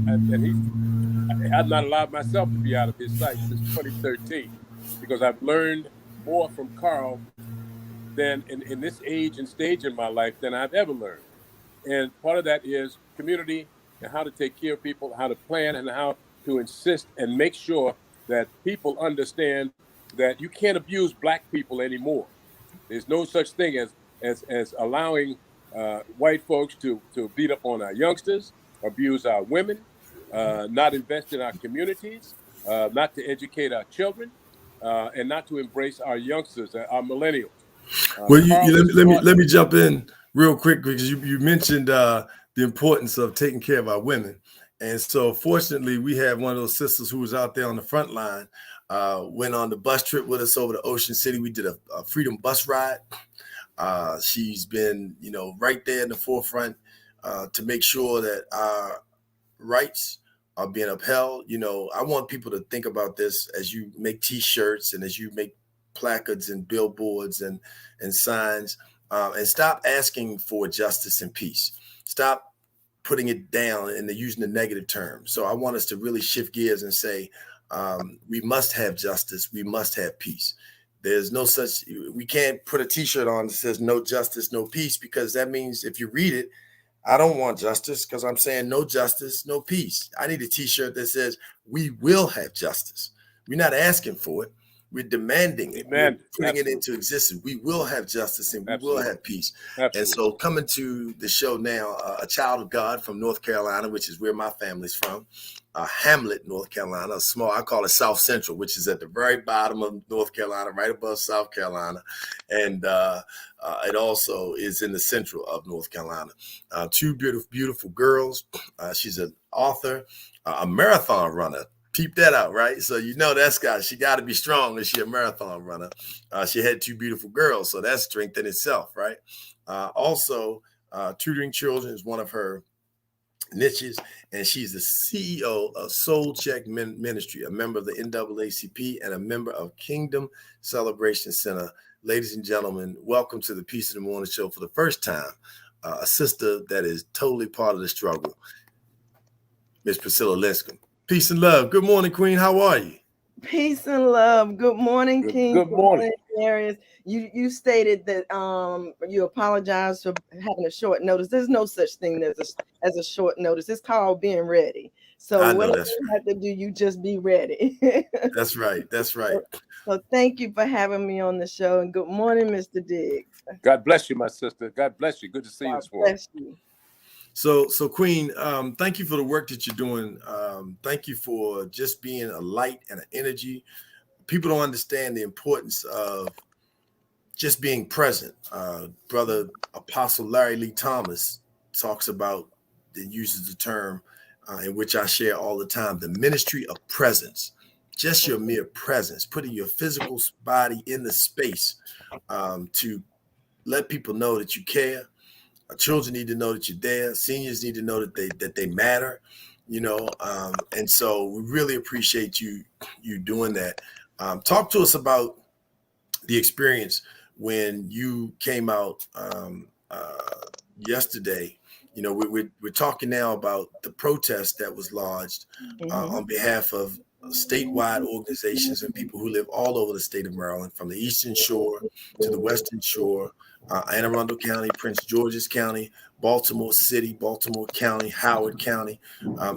not allowed myself to be out of his sight since 2013, because I've learned more from Carl than in this age and stage in my life than I've ever learned. And part of that is community and how to take care of people, how to plan, and how to insist and make sure that people understand that you can't abuse black people anymore. There's no such thing as allowing white folks to beat up on our youngsters, abuse our women, not invest in our communities, not to educate our children, and not to embrace our youngsters, our millennials. Well, Carl has let me jump in real quick because you mentioned the importance of taking care of our women, and so fortunately we have one of those sisters who was out there on the front line. Went on the bus trip with us over to Ocean City. We did a freedom bus ride. She's been, right there in the forefront to make sure that our rights are being upheld. I want people to think about this as you make T-shirts and as you make placards and billboards and signs, and stop asking for justice and peace. Stop putting it down and using the negative term. So I want us to really shift gears and say, we must have justice. We must have peace. There's no such, we can't put a T-shirt on that says no justice, no peace, because that means if you read it, I don't want justice because I'm saying no justice, no peace. I need a T-shirt that says we will have justice. We're not asking for it. We're demanding it. We're putting it into existence. We will have justice and we will have peace. And so coming to the show now, a child of God from North Carolina, which is where my family's from, Hamlet, North Carolina, a small, I call it South Central, which is at the very bottom of North Carolina, right above South Carolina. And it also is in the central of North Carolina. Two beautiful girls. She's an author, a marathon runner. Peep that out, right? So she got to be strong, and she's a marathon runner. She had two beautiful girls, so that's strength in itself, right? Also, tutoring children is one of her niches, and she's the CEO of Soul Check Ministry, a member of the NAACP, and a member of Kingdom Celebration Center. Ladies and gentlemen, welcome to the Peace in the Morning Show for the first time. A sister that is totally part of the struggle, Miss Priscilla Linscomb. Peace and love. Good morning, Queen. How are you? Peace and love. Good morning, King. Good morning. Darius. You stated that you apologize for having a short notice. There's no such thing as a short notice. It's called being ready. So whatever you have to do, you just be ready. That's right. That's right. So thank you for having me on the show. And good morning, Mr. Diggs. God bless you, my sister. God bless you. Good to see you this morning. Bless you. So Queen, thank you for the work that you're doing. Thank you for just being a light and an energy. People don't understand the importance of just being present. Brother Apostle Larry Lee Thomas talks about and uses the term in which I share all the time, the ministry of presence. Just your mere presence, putting your physical body in the space to let people know that you care, children need to know that you're there. Seniors need to know that they matter, and so we really appreciate you doing that. Talk to us about the experience when you came out yesterday. We're talking now about the protest that was lodged on behalf of statewide organizations and people who live all over the state of Maryland, from the Eastern Shore to the Western Shore, Anne Arundel County, Prince George's County, Baltimore City, Baltimore County, Howard County,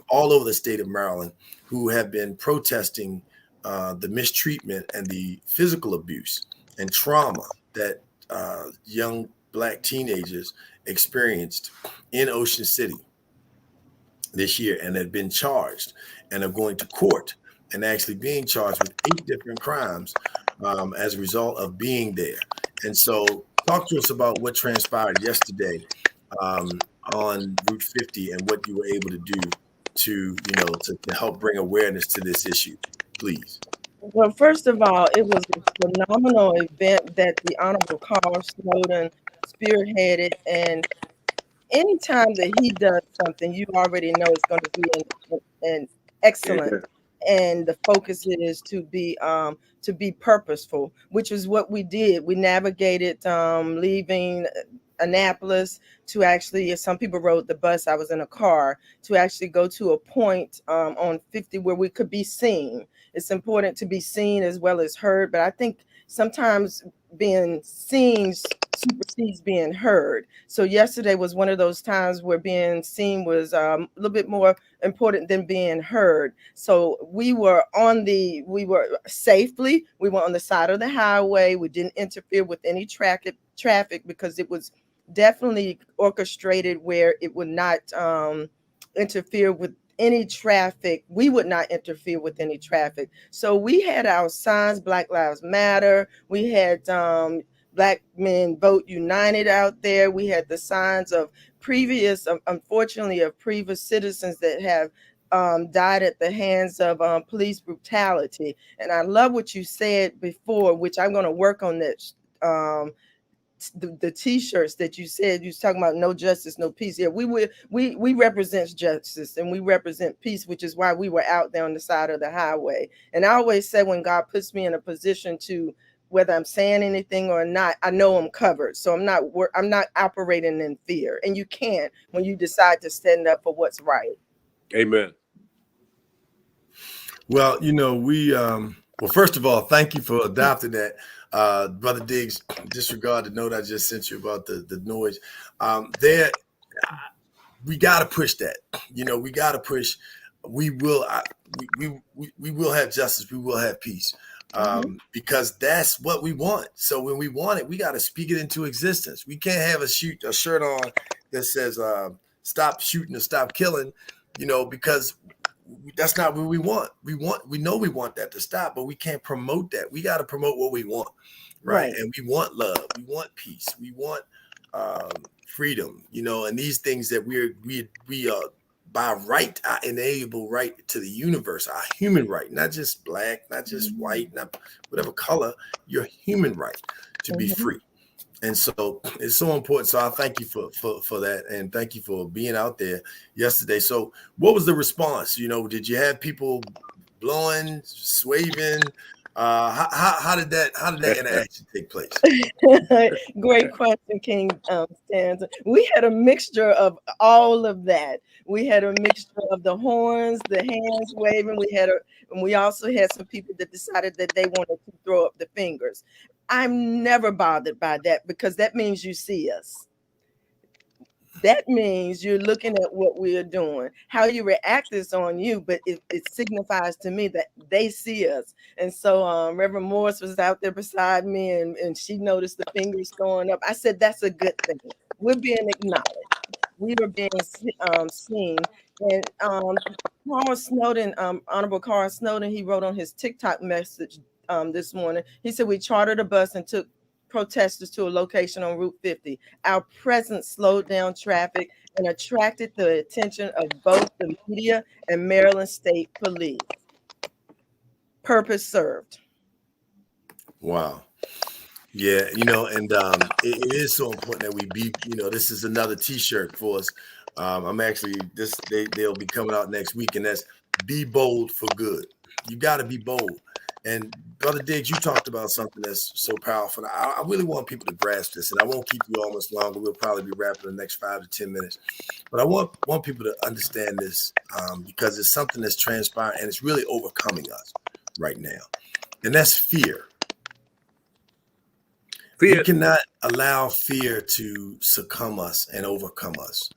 all over the state of Maryland, who have been protesting the mistreatment and the physical abuse and trauma that young Black teenagers experienced in Ocean City this year, and have been charged and are going to court and actually being charged with 8 different crimes as a result of being there. And so talk to us about what transpired yesterday on Route 50 and what you were able to do to help bring awareness to this issue, please. Well, first of all, it was a phenomenal event that the Honorable Carl Snowden spearheaded, and anytime that he does something, you already know it's going to be an excellent. And the focus is to be purposeful, which is what we did. We navigated leaving Annapolis to actually, some people rode the bus, I was in a car, to actually go to a point on 50 where we could be seen. It's important to be seen as well as heard, but I think sometimes being seen supersedes being heard. So yesterday was one of those times where being seen was a little bit more important than being heard. So we were safely, we were on the side of the highway. We didn't interfere with any traffic because it was definitely orchestrated where it would not interfere with any traffic. We would not interfere with any traffic. So we had our signs, Black Lives Matter. We had Black Men Vote United out there. We had the signs of previous citizens that have died at the hands of police brutality. And I love what you said before, which I'm going to work on this. The t-shirts that you said, you was talking about no justice, no peace. Yeah, we represent justice and we represent peace, which is why we were out there on the side of the highway. And I always say, when God puts me in a position to, whether I'm saying anything or not, I know I'm covered. So I'm not operating in fear. And you can't when you decide to stand up for what's right. Amen. Well, well, first of all, thank you for adopting that. Brother Diggs, disregard the note I just sent you about the noise. We got to push that. We got to push. We will have justice. We will have peace. Because that's what we want. So when we want it, we got to speak it into existence. We can't have a shirt on that says "Stop shooting" or "Stop killing," because that's not what we want. We know we want that to stop, but we can't promote that. We got to promote what we want, right? And we want love, we want peace, we want freedom, and these things that we are by right, our inalienable right to the universe, our human right, not just Black, not just white, not whatever color, your human right to be free. And so it's so important. So I thank you for that, and thank you for being out there yesterday. So what was the response? Did you have people blowing, waving? How did that interaction take place? Great question, King Stanza. We had a mixture of all of that. We had a mixture of the horns, the hands waving. And we also had some people that decided that they wanted to throw up the fingers. I'm never bothered by that, because that means you see us. That means you're looking at what we're doing. How you react is on you, but it signifies to me that they see us. And so Reverend Morris was out there beside me, and she noticed the fingers going up. I said, that's a good thing. We're being acknowledged. We were being seen. And Carl Snowden, Honorable Carl Snowden, he wrote on his TikTok message this morning. He said, we chartered a bus and took protesters to a location on Route 50. Our presence slowed down traffic and attracted the attention of both the media and Maryland State Police. Purpose served. Wow. Yeah, and it is so important that we be, this is another T-shirt for us. I'm actually they'll be coming out next week, and that's "Be bold for good." You got to be bold. And Brother Diggs, you talked about something that's so powerful. I really want people to grasp this, and I won't keep you all much longer. We'll probably be wrapping in the next 5 to 10 minutes. But I want people to understand this because it's something that's transpiring, and it's really overcoming us right now, and that's fear. We cannot allow fear to succumb us and overcome us.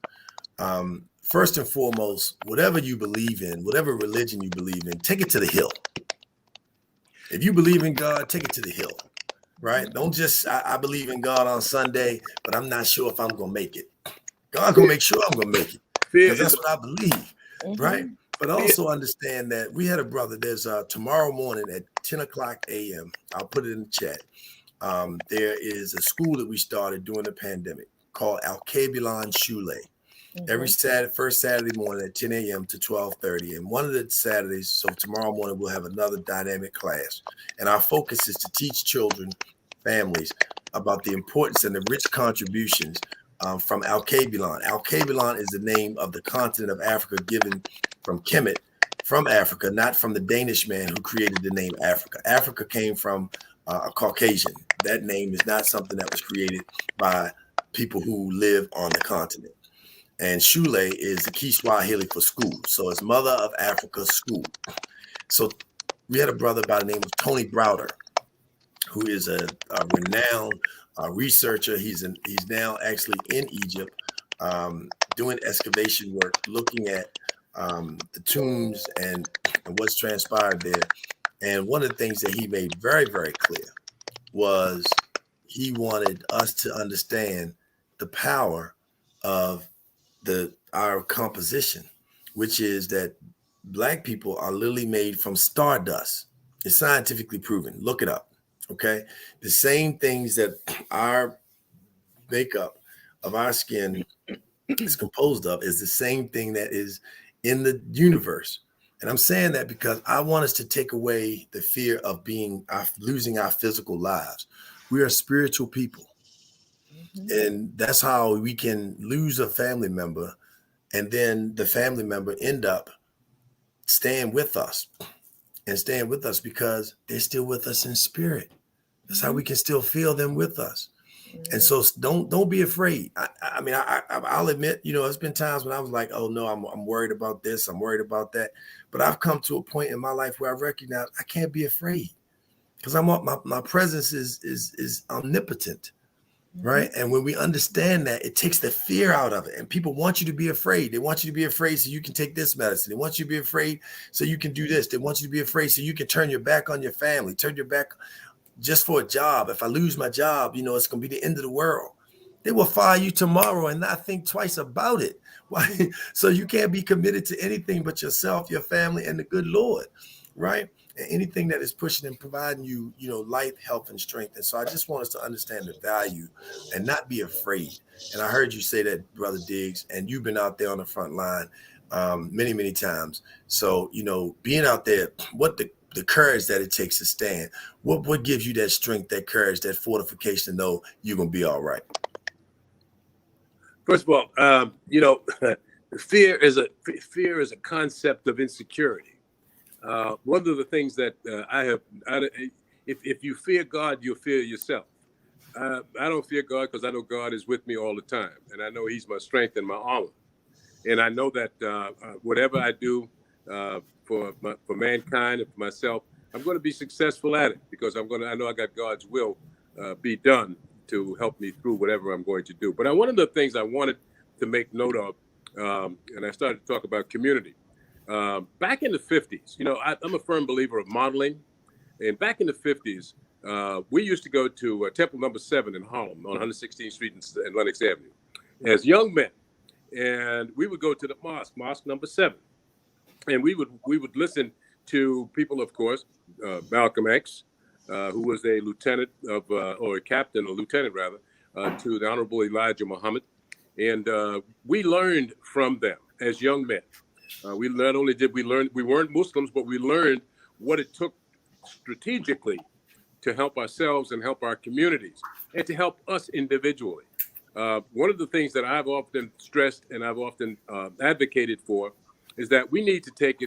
First and foremost, whatever you believe in, whatever religion you believe in, take it to the hill. If you believe in God, take it to the hill, right? Don't just, I believe in God on Sunday, but I'm not sure if I'm going to make it. God's going to make sure I'm going to make it because that's what I believe, right? But also understand that we had a brother, there's tomorrow morning at 10 o'clock a.m., I'll put it in the chat. There is a school that we started during the pandemic called Al-Kabilon Shule. Every first Saturday morning at 10 a.m. to 12:30. And one of the Saturdays, so tomorrow morning, we'll have another dynamic class. And our focus is to teach children, families, about the importance and the rich contributions from Al-Kabilon. Al-Kabilon is the name of the continent of Africa given from Kemet, from Africa, not from the Danish man who created the name Africa. Africa came from a Caucasian. That name is not something that was created by people who live on the continent. And Shule is the Kiswahili for school. So it's Mother of Africa School. So we had a brother by the name of Tony Browder, who is a renowned researcher. He's now actually in Egypt doing excavation work, looking at the tombs and what's transpired there. And one of the things that he made very, very clear was he wanted us to understand the power of our composition, which is that Black people are literally made from stardust. It's scientifically proven. Look it up, okay? The same things that our makeup of our skin is composed of is the same thing that is in the universe. And I'm saying that because I want us to take away the fear of losing our physical lives. We are spiritual people. And that's how we can lose a family member and then the family member end up staying with us because they're still with us in spirit. That's how we can still feel them with us. And so don't be afraid. I mean, I'll admit, it's been times when I was like, oh no, I'm worried about this. I'm worried about that. But I've come to a point in my life where I recognize I can't be afraid because my presence is omnipotent. Right. And when we understand that, it takes the fear out of it. And people want you to be afraid. They want you to be afraid so you can take this medicine. They want you to be afraid so you can do this. They want you to be afraid so you can turn your back on your family, turn your back just for a job. If I lose my job, it's going to be the end of the world. They will fire you tomorrow and not think twice about it. Why? So you can't be committed to anything but yourself, your family, and the good Lord. Right. And anything that is pushing and providing you, life, health, and strength. And so I just want us to understand the value and not be afraid. And I heard you say that, Brother Diggs, and you've been out there on the front line many, many times. So, being out there, what the courage that it takes to stand, what gives you that strength, that courage, that fortification to know you're going to be all right? First of all, fear is a concept of insecurity. One of the things that if you fear God, you'll fear yourself. I don't fear God because I know God is with me all the time. And I know he's my strength and my armor. And I know that whatever I do for mankind and for myself, I'm going to be successful at it because I know I got God's will be done to help me through whatever I'm going to do. But one of the things I wanted to make note of, and I started to talk about community. Back in the 50s, I'm a firm believer of modeling. And back in the 50s, we used to go to Temple number 7 in Harlem on 116th Street and Lenox Avenue as young men. And we would go to the mosque number 7. And we would listen to people, of course, Malcolm X, who was a lieutenant or a captain, or lieutenant rather, to the Honorable Elijah Muhammad. And we learned from them as young men. We not only did we learn, we weren't Muslims, but we learned what it took strategically to help ourselves and help our communities and to help us individually. One of the things that I've often stressed and I've often advocated for is that we need to take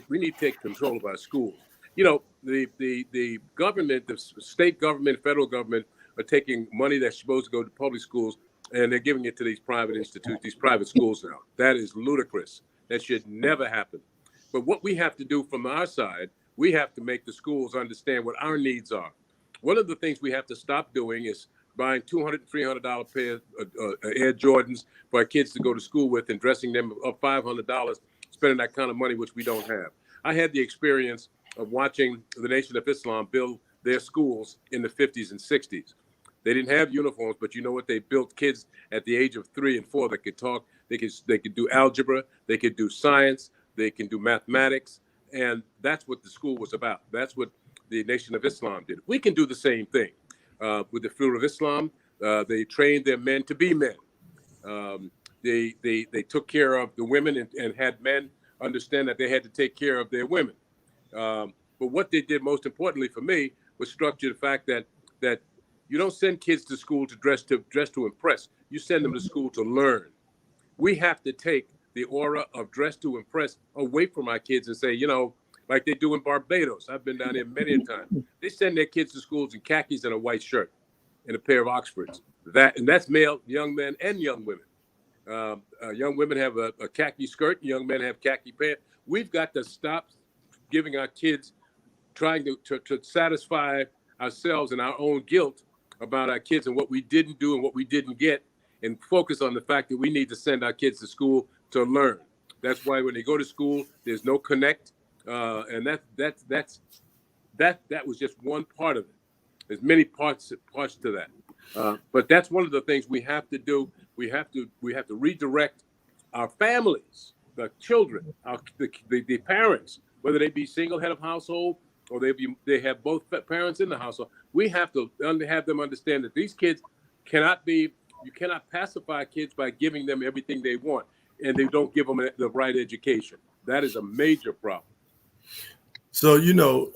control of our schools. You know, the government, the state government, federal government are taking money that's supposed to go to public schools and they're giving it to these private institutes, these private schools now. That is ludicrous. That should never happen. But what we have to do from our side, we have to make the schools understand what our needs are. One of the things we have to stop doing is buying $200, $300 pair of Air Jordans for our kids to go to school with and dressing them up $500, spending that kind of money, which we don't have. I had the experience of watching the Nation of Islam build their schools in the 50s and 60s. They didn't have uniforms, but you know what? They built kids at the age of 3 and 4 that could talk. They could do algebra. They could do science. They can do mathematics. And that's what the school was about. That's what the Nation of Islam did. We can do the same thing. With the Fruit of Islam, they trained their men to be men. They took care of the women and had men understand that they had to take care of their women. But what they did most importantly for me was structure the fact that you don't send kids to school to dress to impress. You send them to school to learn. We have to take the aura of dress to impress away from our kids and say, you know, like they do in Barbados. I've been down there many a time. They send their kids to schools in khakis and a white shirt and a pair of Oxfords. That's male, young men and young women. Young women have a khaki skirt. Young men have khaki pants. We've got to stop giving our kids, trying to satisfy ourselves and our own guilt about our kids and what we didn't do and what we didn't get, and focus on the fact that we need to send our kids to school to learn. That's why when they go to school, there's no connect. And that was just one part of it. There's many parts to that. But that's one of the things we have to do. We have to redirect our families, the children, the parents, whether they be single head of household or they have both parents in the household. We have to have them understand that these kids you cannot pacify kids by giving them everything they want, and they don't give them the right education. That is a major problem. So, you know,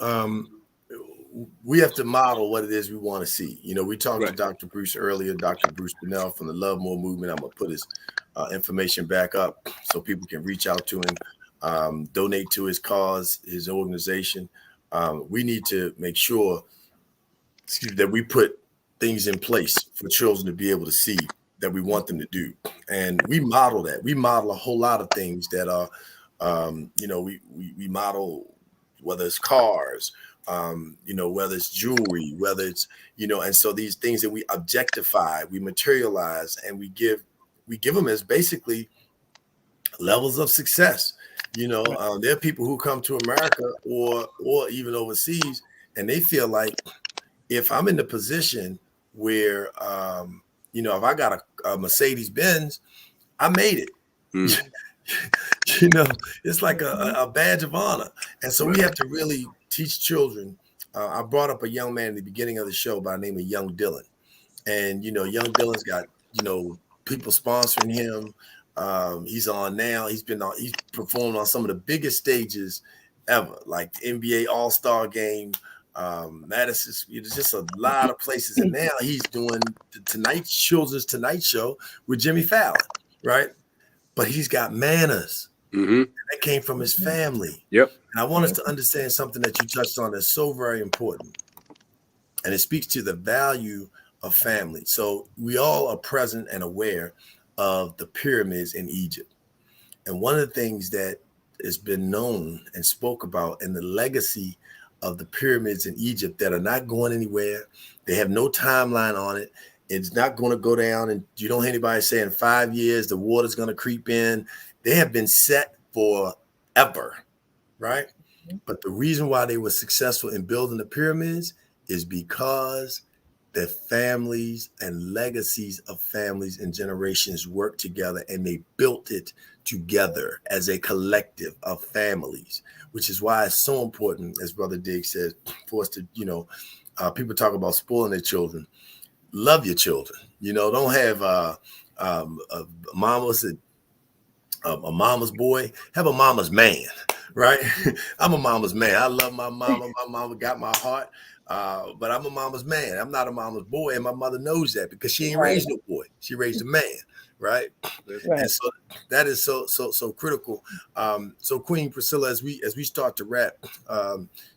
we have to model what it is we want to see. You know, we talked to Dr. Bruce earlier, Dr. Bruce Purnell from the Love More movement. I'm going to put his information back up so people can reach out to him, donate to his cause, his organization. We need to make sure that we put things in place for children to be able to see that we want them to do. And we model that. We model a whole lot of things that are, you know, we model whether it's cars, you know, whether it's jewelry, whether it's, you know, and so these things that we objectify, we materialize, and we give them as basically levels of success. You know, there are people who come to America or even overseas, and they feel like if I'm in the position where, you know, if I got a Mercedes Benz, I made it. You know, it's like a badge of honor. And so we have to really teach children. I brought up a young man at the beginning of the show by the name of Young Dylan. And, you know, Young Dylan's got, you know, people sponsoring him. He's on now. He's performed on some of the biggest stages ever, like the NBA All-Star Game, Madison. There's just a lot of places. And now he's doing the Children's Tonight Show with Jimmy Fallon, right? But he's got manners. Mm-hmm. That came from his family. Yep. And I want us to understand something that you touched on that's so very important. And it speaks to the value of family. So we all are present and aware of the pyramids in Egypt. And one of the things that has been known and spoke about in the legacy of the pyramids in Egypt that are not going anywhere. They have no timeline on it. It's not going to go down. And you don't hear anybody say in 5 years, the water's going to creep in. They have been set forever, right? But the reason why they were successful in building the pyramids is because the families and legacies of families and generations worked together, and they built it together as a collective of families, which is why it's so important, as Brother Diggs says, for us to, you know, people talk about spoiling their children. Love your children. You know, don't have a mama's boy. Have a mama's man, right? I'm a mama's man. I love my mama. My mama got my heart. But I'm a mama's man. I'm not a mama's boy, and my mother knows that because she ain't Right. raised no boy. She raised a man, right? Right. And so that is so critical. So Queen Priscilla, as we start to wrap,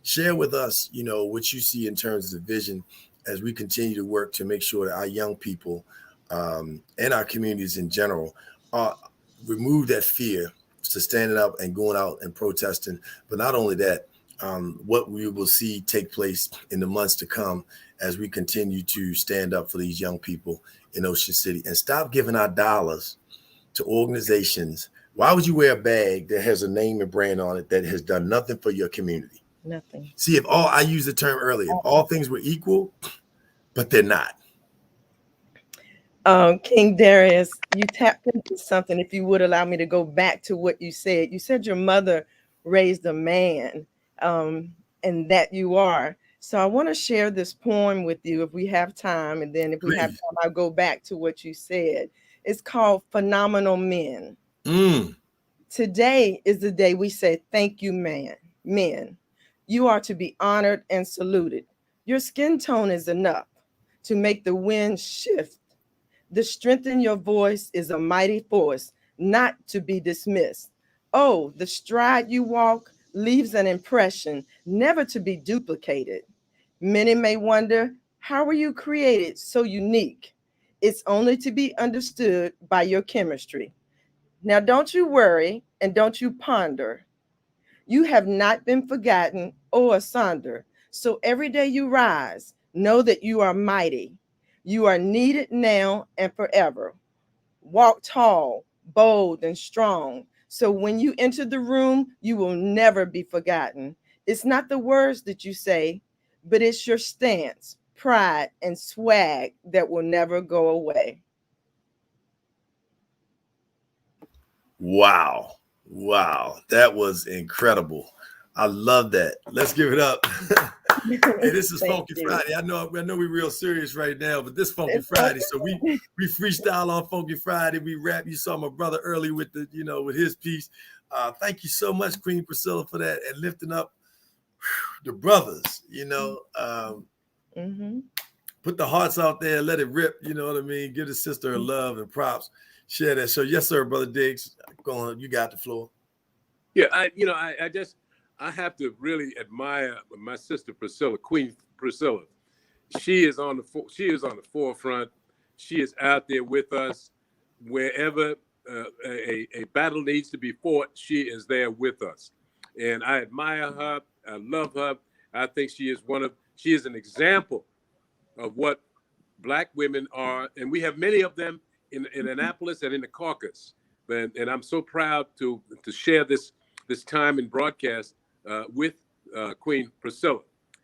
share with us, what you see in terms of the vision as we continue to work to make sure that our young people and our communities in general remove that fear to standing up and going out and protesting. But not only that, what we will see take place in the months to come as we continue to stand up for these young people in Ocean City and stop giving our dollars to organizations. Why would you wear a bag that has a name and brand on it that has done nothing for your community? Nothing. See, I used the term earlier, if all things were equal, but they're not. King Darius, you tapped into something. If you would allow me to go back to what you said your mother raised a man, and that you are. So I want to share this poem with you if we have time. And then if we have time, I'll go back to what you said. It's called Phenomenal Men. Today is the day we say, thank you, men. You are to be honored and saluted. Your skin tone is enough to make the wind shift. The strength in your voice is a mighty force, not to be dismissed. Oh, the stride you walk leaves an impression, never to be duplicated. Many may wonder, how were you created so unique? It's only to be understood by your chemistry. Now, don't you worry and don't you ponder. You have not been forgotten or asunder. So every day you rise, know that you are mighty. You are needed now and forever. Walk tall, bold, and strong. So when you enter the room, you will never be forgotten. It's not the words that you say, but it's your stance, pride, and swag that will never go away. Wow. That was incredible. I love that. Let's give it up. Hey, this is Funky Friday. I know we're real serious right now, but this Funky Friday. So we freestyle on Funky Friday. We rap. You saw my brother early with with his piece. Thank you so much, Queen Priscilla, for that and lifting up the brothers. Put the hearts out there, let it rip. You know what I mean? Give the sister her love and props. Share that show. Yes, sir, Brother Diggs. Go on. You got the floor. Yeah, I have to really admire my sister Priscilla, Queen Priscilla. She is on the forefront. She is out there with us wherever a battle needs to be fought. She is there with us, and I admire her. I love her. I think she is an example of what Black women are, and we have many of them in Annapolis and in the caucus. And I'm so proud to share this time in broadcast with Queen Priscilla,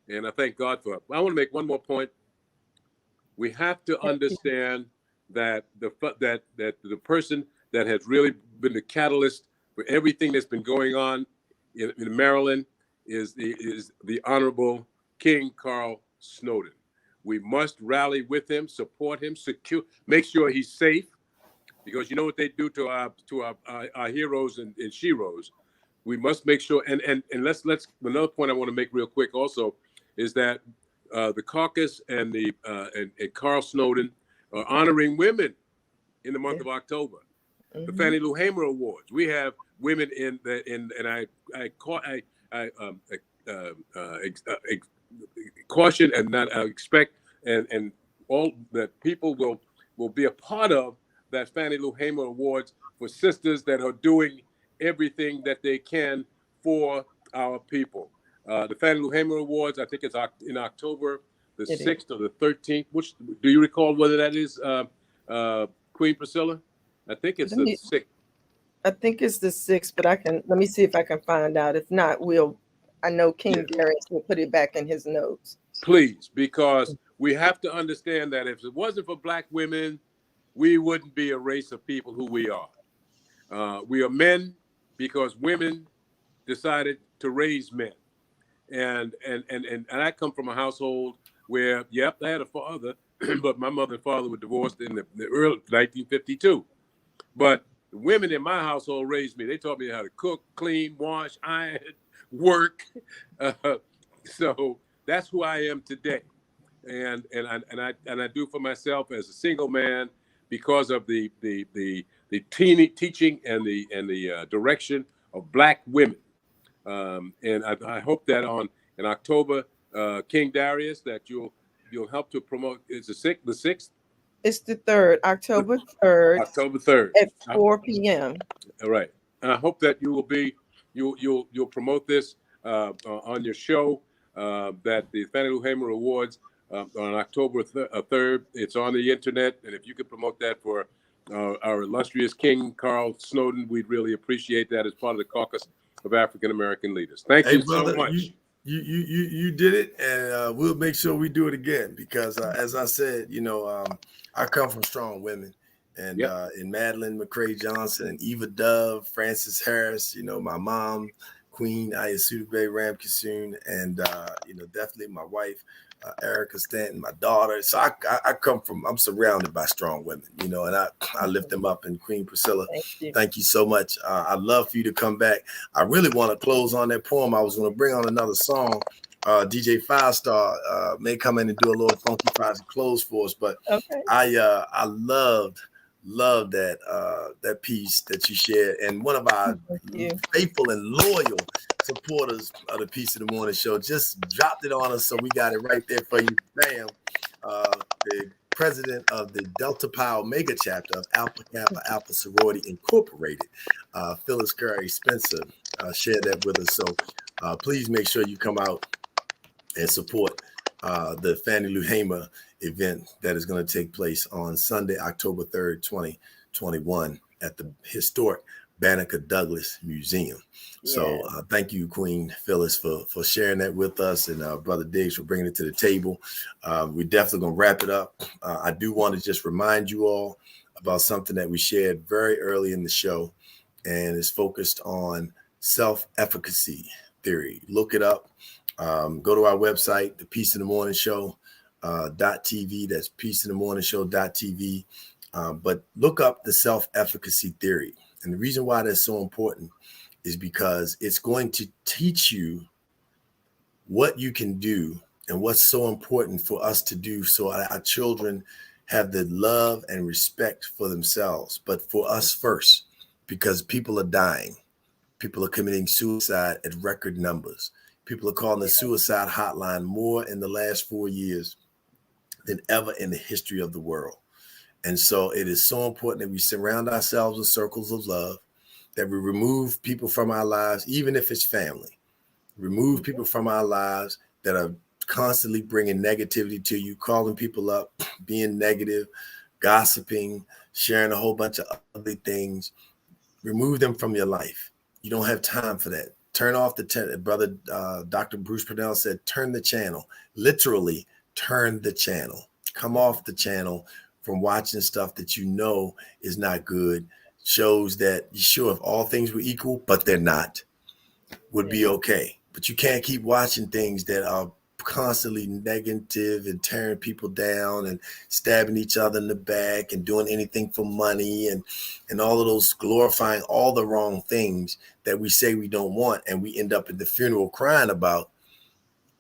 and I thank God for her. I want to make one more point. We have to understand that the person that has really been the catalyst for everything that's been going on in Maryland is the Honorable King Carl Snowden. We must rally with him, support him, make sure he's safe, because you know what they do to our heroes and sheroes. We must make sure, and let's another point I want to make real quick also is that the caucus and Carl Snowden are honoring women in the month of October. The Fannie Lou Hamer Awards. We have women and I caution and not expect and all that people will be a part of that Fannie Lou Hamer Awards for sisters that are doing everything that they can for our people. The Fannie Lou Hamer Awards, I think it's in October the 6th or the 13th. Which do you recall whether that is, Queen Priscilla? I think it's the 6th. I think it's the 6th, but let me see if I can find out. If not, I know King Darius will put it back in his notes. Please, because we have to understand that if it wasn't for Black women, we wouldn't be a race of people who we are. We are men because women decided to raise men. And I come from a household where, I had a father, but my mother and father were divorced in the early 1952. But the women in my household raised me. They taught me how to cook, clean, wash, iron, work. So that's who I am today. And I do for myself as a single man because of the teaching and the direction of Black women. And I hope that in October, King Darius, that you'll help to promote. It's the sixth. It's the 3rd, October 3rd. October 3rd at 4 p.m. All right. And I hope that you'll promote this on your show. That the Fannie Lou Hamer Awards on October 3rd. It's on the internet, and if you could promote that for our illustrious King Carl Snowden, we'd really appreciate that as part of the caucus of African American leaders. Thank you brother, so much. You did it, and we'll make sure we do it again because, as I said, I come from strong women, and in Madeline McCrae Johnson and Eva Dove, Frances Harris, my mom, Queen Ayasudebe Ramkisoon, and definitely my wife, Erica Stanton, my daughter. So I'm surrounded by strong women, and I lift them up. And Queen Priscilla, thank you so much. I'd love for you to come back. I really want to close on that poem. I was going to bring on another song. DJ Five Star may come in and do a little funky five to close for us, but I loved that piece that you shared, and one of our faithful and loyal supporters of the Peace of the Morning Show just dropped it on us, so we got it right there for you. Bam. The president of the Delta Pi Omega chapter of Alpha Kappa Alpha Sorority Incorporated, Phyllis Curry Spencer, shared that with us. So please make sure you come out and support the Fannie Lou Hamer event that is going to take place on Sunday, October 3rd, 2021 at the historic Banneker Douglas Museum. So thank you, Queen Phyllis, for sharing that with us, and Brother Diggs for bringing it to the table. We're definitely going to wrap it up. I do want to just remind you all about something that we shared very early in the show, and it's focused on self-efficacy theory. Look it up. Go to our website, the Peace in the Morning Show .tv. That's peaceinthemorningshow.tv. But look up the self-efficacy theory. And the reason why that's so important is because it's going to teach you what you can do and what's so important for us to do so our children have the love and respect for themselves, but for us first, because people are dying. People are committing suicide at record numbers. People are calling the suicide hotline more in the last 4 years than ever in the history of the world. And so it is so important that we surround ourselves with circles of love, that we remove people from our lives, even if it's family. Remove people from our lives that are constantly bringing negativity to you, calling people up, being negative, gossiping, sharing a whole bunch of ugly things. Remove them from your life. You don't have time for that. Turn off the brother. Dr. Bruce Purnell said, turn the channel. Literally, turn the channel. Come off the channel from watching stuff that you know is not good. Shows that, sure, if all things were equal, but they're not, would be okay. But you can't keep watching things that are constantly negative and tearing people down and stabbing each other in the back and doing anything for money and all of those, glorifying all the wrong things that we say we don't want, and we end up at the funeral crying about,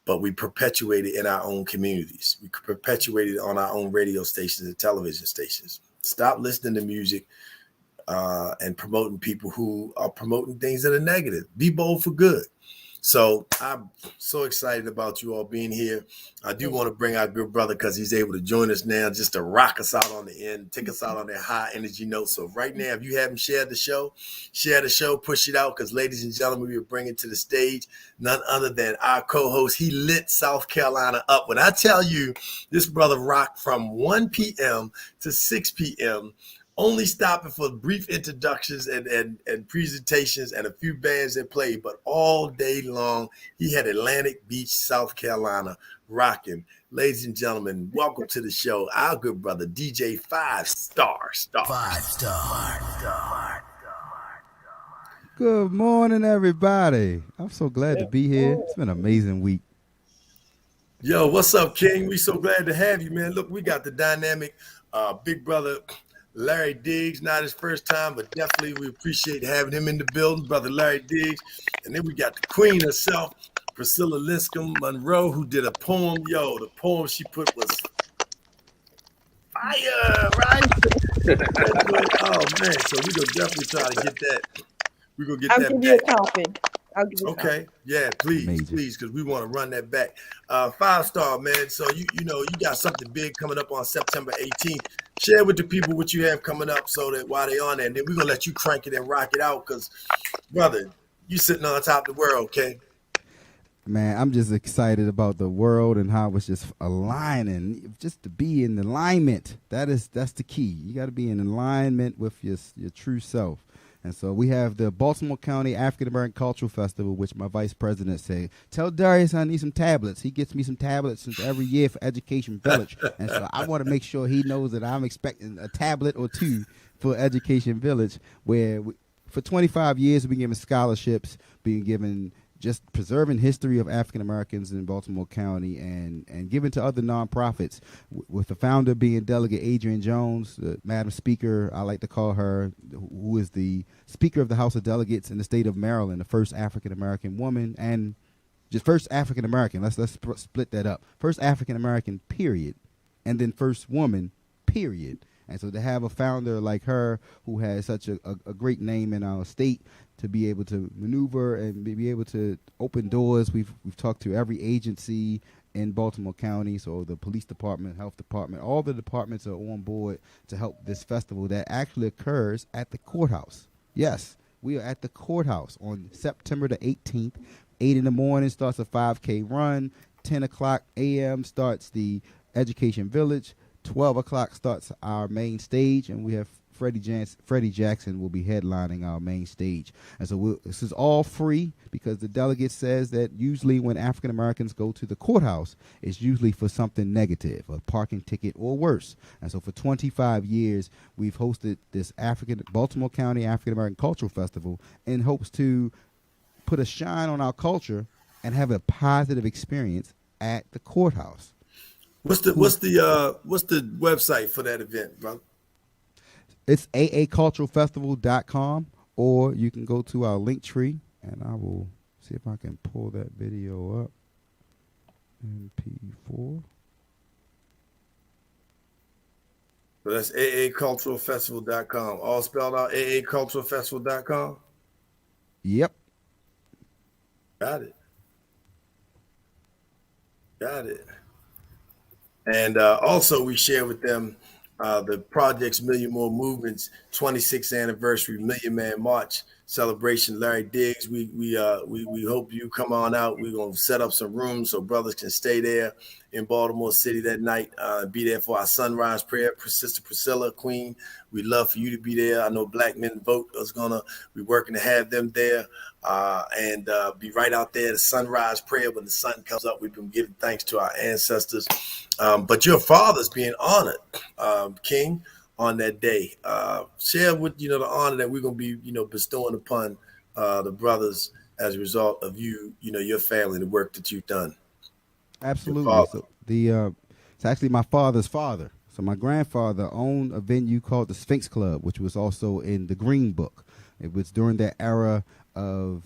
but we perpetuate it in our own communities. We perpetuate it on our own radio stations and television stations. Stop listening to music and promoting people who are promoting things that are negative. Be bold for good. So I'm so excited about you all being here. I do want to bring our good brother, because he's able to join us now just to rock us out on the end, take us out on that high energy note. So right now, if you haven't shared the show, push it out, because ladies and gentlemen, we are bringing to the stage none other than our co-host. He lit South Carolina up. When I tell you this brother rocked from 1 p.m. to 6 p.m., only stopping for brief introductions and presentations and a few bands that played, but all day long, he had Atlantic Beach, South Carolina rocking. Ladies and gentlemen, welcome to the show, our good brother, DJ Five Star. Good morning, everybody. I'm so glad to be here. It's been an amazing week. Yo, what's up, King? We so glad to have you, man. Look, we got the dynamic big brother, Larry Diggs. Not his first time, but definitely we appreciate having him in the building, brother Larry Diggs. And then we got the queen herself, Priscilla Linscomb Monroe, who did a poem. Yo, the poem she put was fire, right? Oh man, so we're gonna definitely try to get that. We're gonna get I'll that give back. you a copy. I'll give you a copy. Okay, yeah, please, Amazing. please, because we want to run that back. 5-star, man. So you got something big coming up on September 18th. Share with the people what you have coming up, so that while they're on there, and then we're gonna let you crank it and rock it out. Because, brother, you sitting on top of the world, okay? Man, I'm just excited about the world and how it's just aligning, just to be in alignment. That's the key. You got to be in alignment with your true self. And so we have the Baltimore County African American Cultural Festival, which my vice president said, tell Darius I need some tablets. He gets me some tablets every year for Education Village. And so I want to make sure he knows that I'm expecting a tablet or two for Education Village, where for 25 years we've been giving scholarships, being given just preserving history of African Americans in Baltimore County and giving to other nonprofits, with the founder being Delegate Adrian Jones, Madam Speaker, I like to call her, who is the Speaker of the House of Delegates in the state of Maryland, the first African American woman, and just first African American. Let's split that up. First African American, period, and then first woman, period. And so to have a founder like her, who has such a great name in our state, to be able to maneuver and be able to open doors. We've talked to every agency in Baltimore County, so the police department, health department, all the departments are on board to help this festival that actually occurs at the courthouse. Yes, we are at the courthouse on September the 18th. 8 in the morning starts a 5K run. 10 o'clock a.m. starts the Education Village. 12 o'clock starts our main stage, and we have Freddie Jackson will be headlining our main stage. And so this is all free, because the delegate says that usually when African Americans go to the courthouse, it's usually for something negative, a parking ticket or worse. And so for 25 years, we've hosted this Baltimore County African American Cultural Festival in hopes to put a shine on our culture and have a positive experience at the courthouse. What's the website for that event, brother? It's aaculturalfestival.com, or you can go to our link tree, and I will see if I can pull that video up. MP4. So that's aaculturalfestival.com. All spelled out, aaculturalfestival.com? Yep. Got it. And also we share with them the Project's Million More Movements 26th anniversary Million Man March celebration. Larry Diggs, we hope you come on out. We're gonna set up some rooms so brothers can stay there in Baltimore City that night. Be there for our sunrise prayer. Sister Priscilla, Queen, we'd love for you to be there. I know Black Men Vote is gonna be working to have them there, and be right out there. The sunrise prayer when the sun comes up. We've been giving thanks to our ancestors. But your father's being honored, King, on that day. Share with the honor that we're gonna be bestowing upon the brothers as a result of your family, the work that you've done. Absolutely. So it's actually my father's father. So my grandfather owned a venue called the Sphinx Club, which was also in the Green Book. It was during that era of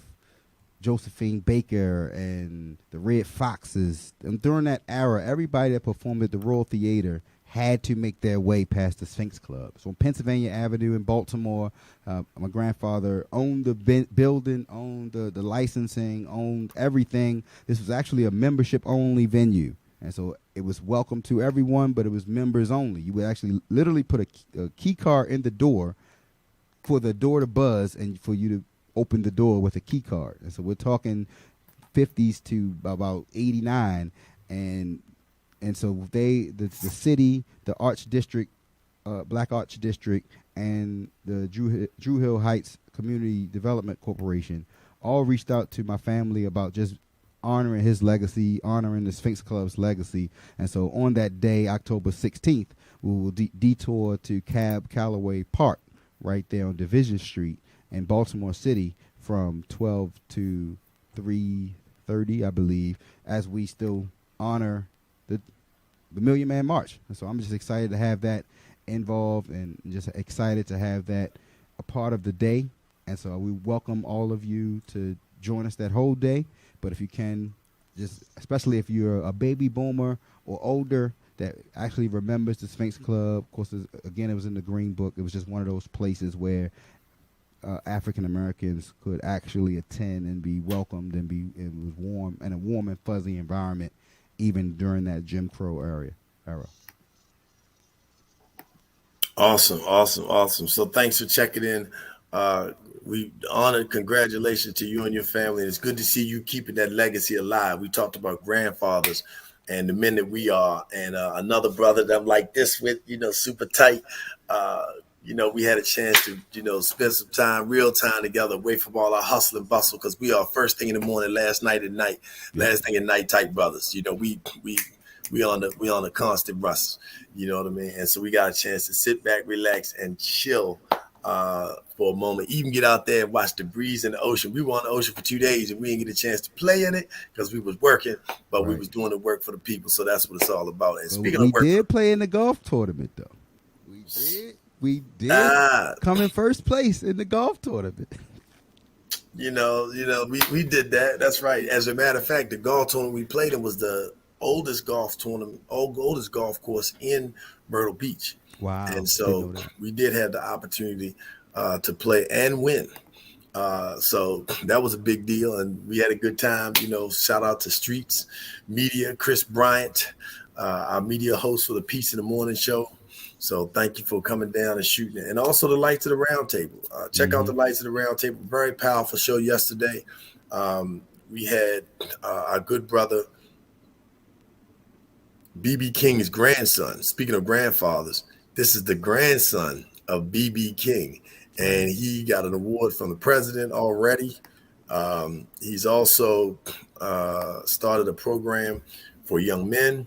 Josephine Baker and the Red Foxes. And during that era, everybody that performed at the Royal Theater had to make their way past the Sphinx Club. So on Pennsylvania Avenue in Baltimore, my grandfather owned the building, owned the licensing, owned everything. This was actually a membership-only venue. And so it was welcome to everyone, but it was members only. You would actually literally put a key card in the door for the door to buzz and for you to open the door with a key card. And so we're talking 50s to about 89. And so the city, the Arch District, Black Arch District, and the Drew Hill Heights Community Development Corporation all reached out to my family about just honoring his legacy, honoring the Sphinx Club's legacy. And so on that day, October 16th, we will detour to Cab Calloway Park right there on Division Street in Baltimore City from 12 to 3:30, I believe, as we still honor the Million Man March. And so I'm just excited to have that involved and just excited to have that a part of the day. And so we welcome all of you to join us that whole day. But if you can, just especially if you're a baby boomer or older that actually remembers the Sphinx Club. Of course, again, it was in the Green Book. It was just one of those places where African Americans could actually attend and be welcomed and it was warm and a warm and fuzzy environment, even during that Jim Crow era. Awesome. So thanks for checking in. We honored, congratulations to you and your family. It's good to see you keeping that legacy alive. We talked about grandfathers and the men that we are, and another brother that I'm like this with, super tight. We had a chance to, spend some time, real time together, away from all our hustle and bustle, because we are first thing in the morning, last thing at night type brothers. We on the constant rush. You know what I mean? And so we got a chance to sit back, relax, and chill for a moment. Even get out there and watch the breeze in the ocean. We were on the ocean for 2 days and we didn't get a chance to play in it because we was working, but we was doing the work for the people. So that's what it's all about. And speaking of work, we did play in the golf tournament though. We did come in first place in the golf tournament. We did that. That's right. As a matter of fact, the golf tournament we played in was the oldest golf course in Myrtle Beach. Wow. And so we did have the opportunity to play and win. So that was a big deal, and we had a good time. Shout out to Streets Media, Chris Bryant, our media host for the Peace in the Morning show. So thank you for coming down and shooting it. And also the Lights of the Round Table. Check out the Lights of the Round Table. Very powerful show yesterday. We had our good brother, B.B. King's grandson. Speaking of grandfathers, this is the grandson of B.B. King. And he got an award from the president already. He's also started a program for young men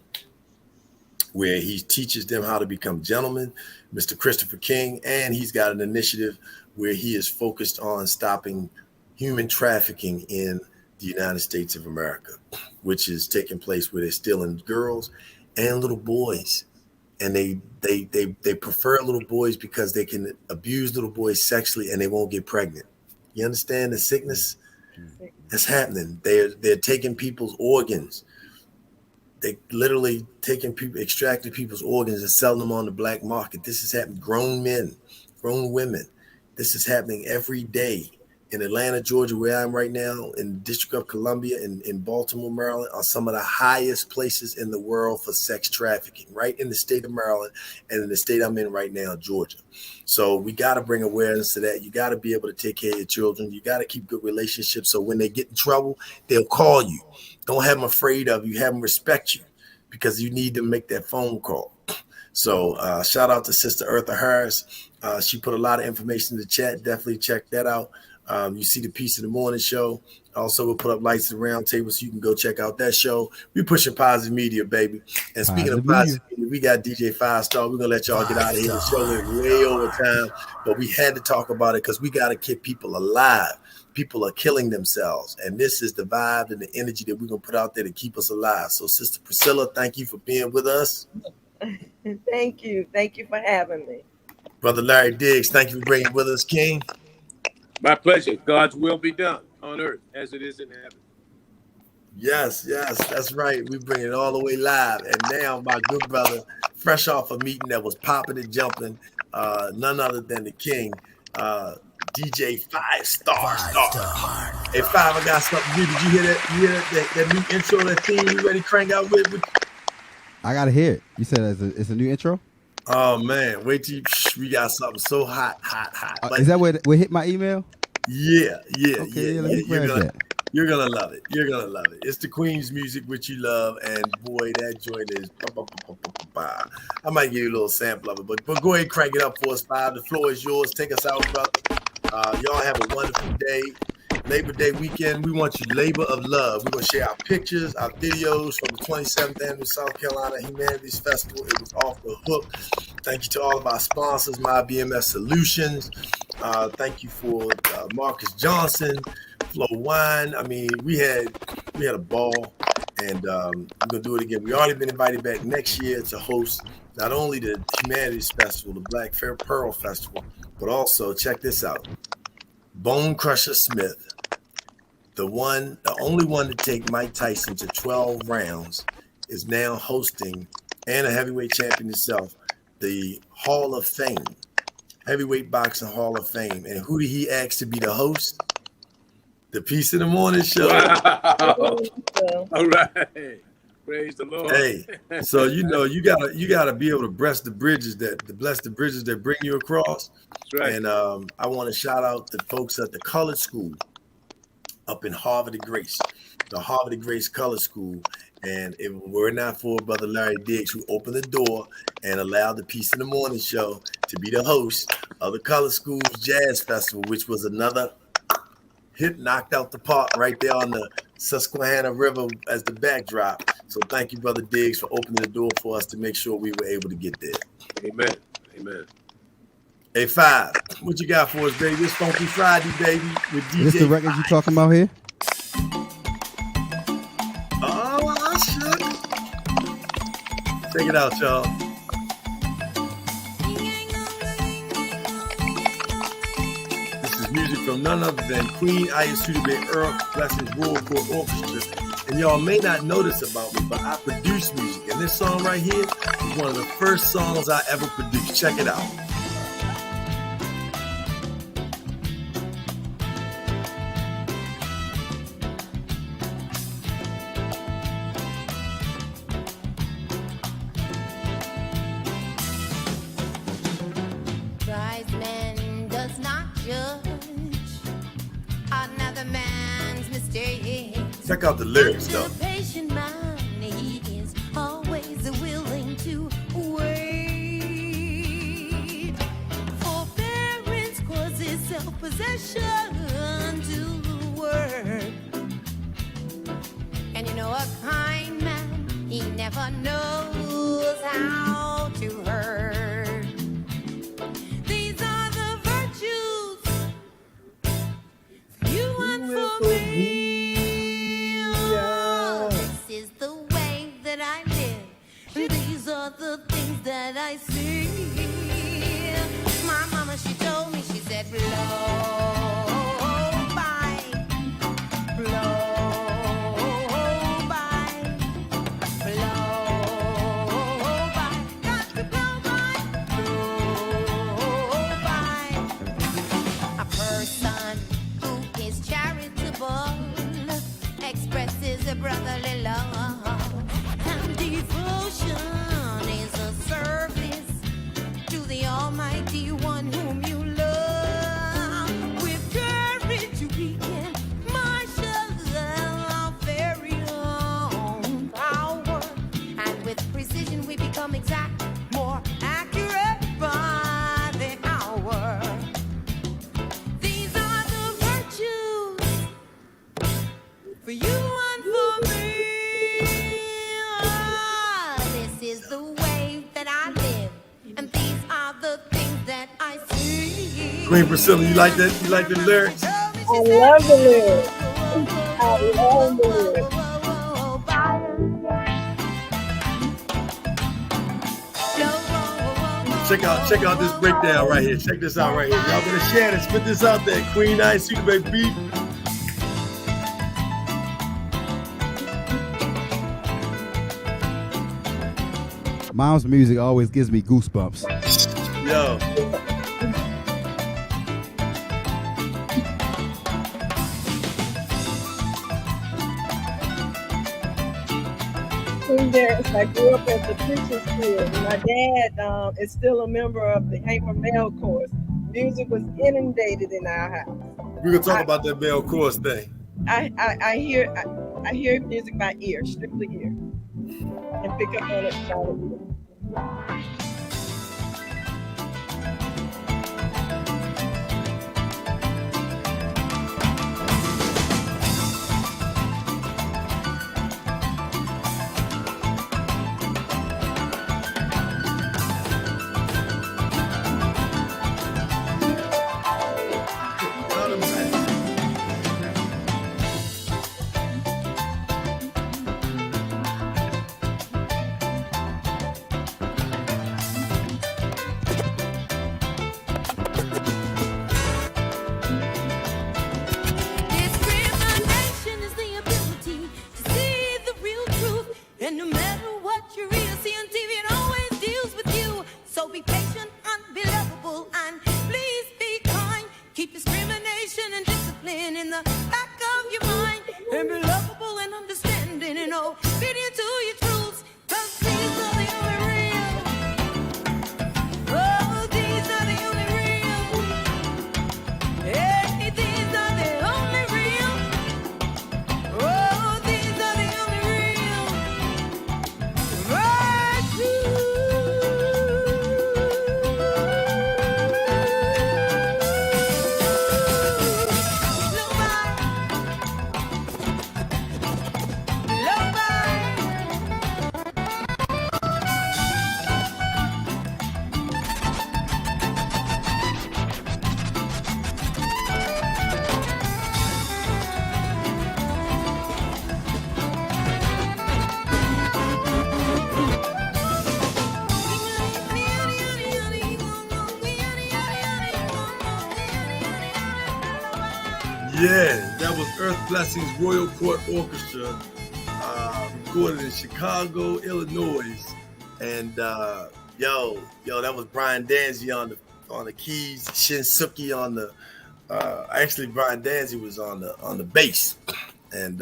where he teaches them how to become gentlemen, Mr. Christopher King. And he's got an initiative where he is focused on stopping human trafficking in the United States of America, which is taking place where they're stealing girls and little boys. And they prefer little boys because they can abuse little boys sexually and they won't get pregnant. You understand the sickness that's happening? They're taking people's organs. They literally extracting people's organs and selling them on the black market. This is happening. Grown men, grown women. This is happening every day. In Atlanta, Georgia, where I am right now, in the District of Columbia, in Baltimore, Maryland, are some of the highest places in the world for sex trafficking, right in the state of Maryland and in the state I'm in right now, Georgia. So we got to bring awareness to that. You got to be able to take care of your children. You got to keep good relationships so when they get in trouble, they'll call you. Don't have them afraid of you. Have them respect you because you need to make that phone call. So shout out to Sister Eartha Harris. She put a lot of information in the chat. Definitely check that out. You see the Peace in the Morning show. Also, we'll put up Lights at the Round Table so you can go check out that show. We're pushing positive media, baby. And speaking of positive media, we got DJ 5 Star. We're going to let y'all get out of here. The show went way over time, but we had to talk about it because we got to keep people alive. People are killing themselves, and this is the vibe and the energy that we're going to put out there to keep us alive. So, Sister Priscilla, thank you for being with us. Thank you. Thank you for having me. Brother Larry Diggs, thank you for bringing with us, King. My pleasure. God's will be done on earth as it is in heaven. Yes, that's right. We bring it all the way live. And now my good brother, fresh off a meeting that was popping and jumping, none other than the King, DJ 5 Star. Hey, 5, I got something to do. Did you hear that? You hear that new intro, that theme you ready to crank out with? I got to hear it. You said it's a new intro? Oh, man. Wait till we got something so hot. Is that where hit my email? Yeah. Okay, yeah. Let me grab that. You're going to love it. It's the Queen's music, which you love. And boy, that joint is. I might give you a little sample of it, but go ahead and crank it up for us, 5. The floor is yours. Take us out, brother. Y'all have a wonderful day. Labor Day weekend. We want you labor of love. We're going to share our pictures, our videos from the 27th Annual South Carolina Humanities Festival. It was off the hook. Thank you to all of our sponsors, My BMS Solutions. Thank you for Marcus Johnson, Flow Wine. I mean, we had a ball, and we're going to do it again. We already been invited back next year to host not only the Humanities Festival, the Black Fair Pearl Festival, but also, check this out, Bone Crusher Smith, the only one to take Mike Tyson to 12 rounds, is now hosting, and a heavyweight champion himself, the Hall of Fame, Heavyweight Boxing Hall of Fame. And who did he ask to be the host? The Peace in the Morning Show. Wow. All right. Praise the Lord. Hey, so you gotta be able to bless the bridges that bring you across. That's right. And I want to shout out the folks at the Color School up in Harvard of Grace, the Harvard of Grace Color School. And if it were not for Brother Larry Diggs, who opened the door and allowed the Peace in the Morning Show to be the host of the Color School's Jazz Festival, which was another hit, knocked out the park right there on the Susquehanna River as the backdrop. So thank you, Brother Diggs, for opening the door for us to make sure we were able to get there. Amen. Amen. Hey, Five, what you got for us, baby? This Funky Friday, baby, with DJ. Is this the record you talking about here? Oh, shit. Check it out, y'all. This is music from none other than Queen Ayasudebe Earl Blessings Royal Court Orchestra. And y'all may not notice about me, but I produce music. And this song right here is one of the first songs I ever produced. Check it out. Wise man does not judge another man's mistake. Check out the lyrics, though. A patient man, he is always willing to wait. Forbearance causes self-possession to work. And you know a kind man, he never knows how to hurt. These are the virtues you want for me. These are the things that I see. My mama, she told me, she said, blow by, blow by, blow by, got to blow by, blow by. A person who is charitable expresses a brotherly love. Devotion is a service to the Almighty One whom you love. With courage we can marshal our very own power, and with precision we become exact, more accurate by the hour. These are the virtues for you and for me. Is the way that I live, and these are the things that I see. Queen Priscilla, you like that? You like the lyrics? I love the lyrics. I love the lyrics. Check out this breakdown right here. Check this out right here. Y'all gonna share this. Put this out there. Queen Ayasudebe beat. Mom's music always gives me goosebumps. Yo. I grew up at the preacher's field. My dad is still a member of the Hamer Bell Course. Music was inundated in our house. We're gonna talk about that Bell Course thing. I hear music by ear, strictly ear, and pick up on it. be lovable and please be kind. Keep discrimination and discipline in the back of your mind. And be lovable and understanding and obedient to your truths. 'Cause these are the only real. Oh, these are the only real. Hey, these are the only real. Oh, these are the only real. Yeah, that was Earth Blessings Royal Court Orchestra, recorded in Chicago, Illinois. And yo, that was Brian Danzy on the keys, Shinsuke on the actually Brian Danzy was on the bass. And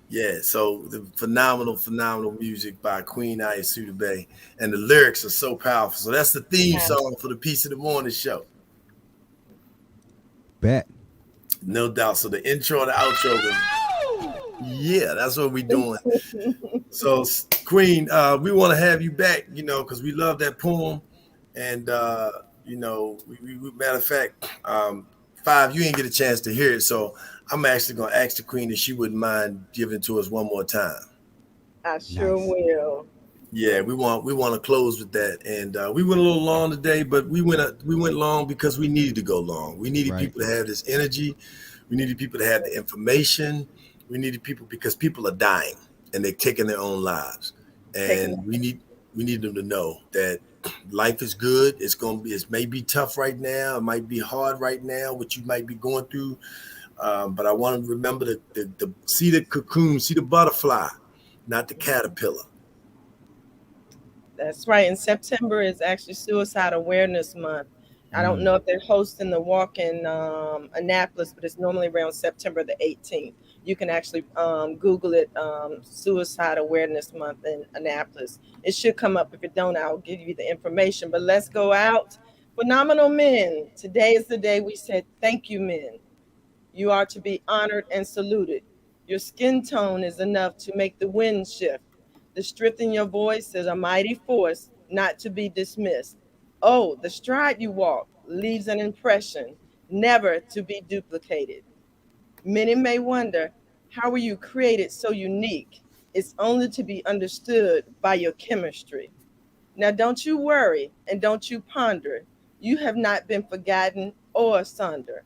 yeah, so the phenomenal music by Queen Ayasuda Bay, and the lyrics are so powerful. So that's the theme song for the Piece of the Morning show. Bet. No doubt. So the intro and the outro yeah, that's what we're doing. So Queen, we want to have you back, because we love that poem. And we matter of fact, Five, you didn't get a chance to hear it, so I'm actually gonna ask the Queen if she wouldn't mind giving it to us one more time. I sure will. Yeah, we want to close with that, and we went a little long today, but we went long because we needed to go long. We needed people to have this energy. We needed people to have the information. We needed people because people are dying and they're taking their own lives, and we need them to know that life is good. It may be tough right now. It might be hard right now, what you might be going through. But I want to remember to see the cocoon, see the butterfly, not the caterpillar. That's right. And September is actually Suicide Awareness Month. I don't know if they're hosting the walk in Annapolis, but it's normally around September the 18th. You can actually Google it, Suicide Awareness Month in Annapolis. It should come up. If it don't, I'll give you the information. But let's go out. Phenomenal men. Today is the day we said, thank you, men. You are to be honored and saluted. Your skin tone is enough to make the wind shift. The strength in your voice is a mighty force, not to be dismissed. Oh, the stride you walk leaves an impression, never to be duplicated. Many may wonder, how were you created so unique? It's only to be understood by your chemistry. Now, don't you worry and don't you ponder. You have not been forgotten or asunder.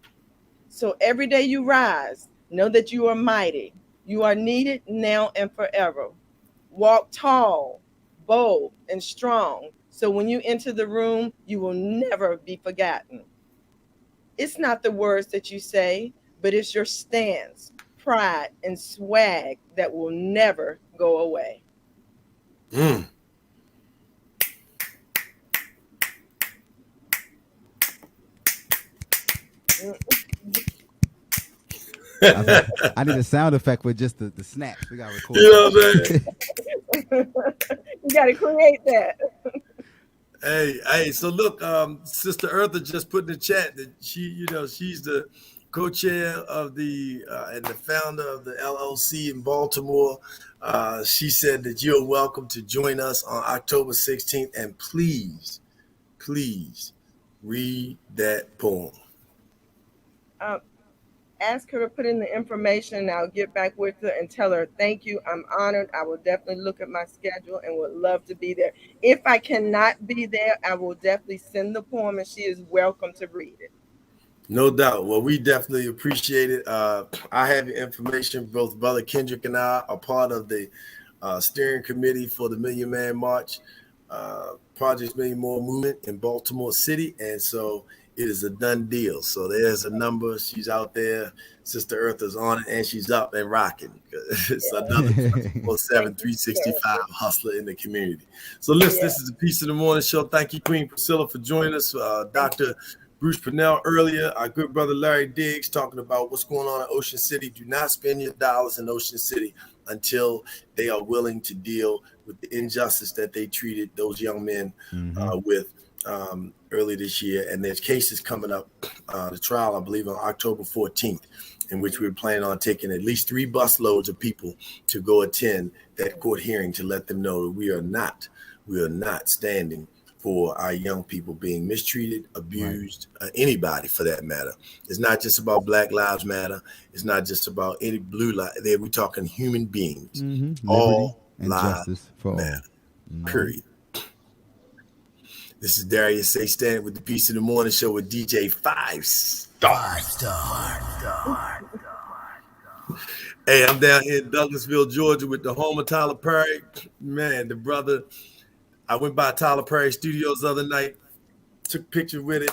So every day you rise, know that you are mighty. You are needed now and forever. Walk tall, bold, and strong. So when you enter the room, you will never be forgotten. It's not the words that you say, but it's your stance, pride, and swag that will never go away. I need a sound effect with just the snaps. We got to record. You know what I'm saying? You got to create that. Hey, so look, Sister Eartha just put in the chat that she's the co-chair of and the founder of the LLC in Baltimore. She said that you're welcome to join us on October 16th, and please read that poem. Ask her to put in the information, and I'll get back with her and tell her, thank you. I'm honored. I will definitely look at my schedule and would love to be there. If I cannot be there, I will definitely send the poem, and she is welcome to read it. No doubt. Well, we definitely appreciate it. I have your information. Both Brother Kendrick and I are part of the steering committee for the Million Man March, Project Million More movement in Baltimore City. And so it is a done deal. So there's a number. She's out there. Sister Earth is on it, and she's up and rocking. It's another 24/7, 365 hustler in the community. So listen, this is the Piece of the Morning Show. Thank you, Queen Priscilla, for joining us. Dr. Bruce Purnell earlier, our good brother Larry Diggs talking about what's going on in Ocean City. Do not spend your dollars in Ocean City until they are willing to deal with the injustice that they treated those young men with early this year. And there's cases coming up, the trial, I believe, on October 14th, in which we're planning on taking at least 3 bus loads of people to go attend that court hearing to let them know that we are not standing for our young people being mistreated, abused, anybody for that matter. It's not just about Black Lives Matter. It's not just about any blue light. We're talking human beings. All and lives justice for matter. all. Period. This is Darius A. Stanton with the Piece of the Morning Show with DJ 5 Star. Hey, I'm down here in Douglasville, Georgia with the home of Tyler Perry. Man, the brother, I went by Tyler Perry Studios the other night, took pictures with it.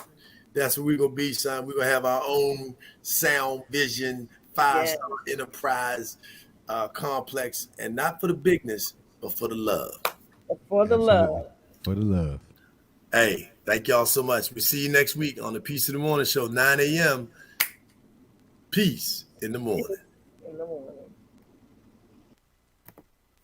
That's where we're going to be, son. We're going to have our own sound vision, 5-star enterprise complex, and not for the bigness, but for the love. For the love. For the love. Hey, thank y'all so much. We'll see you next week on the Piece of the Morning Show, 9 a.m. Peace in the morning.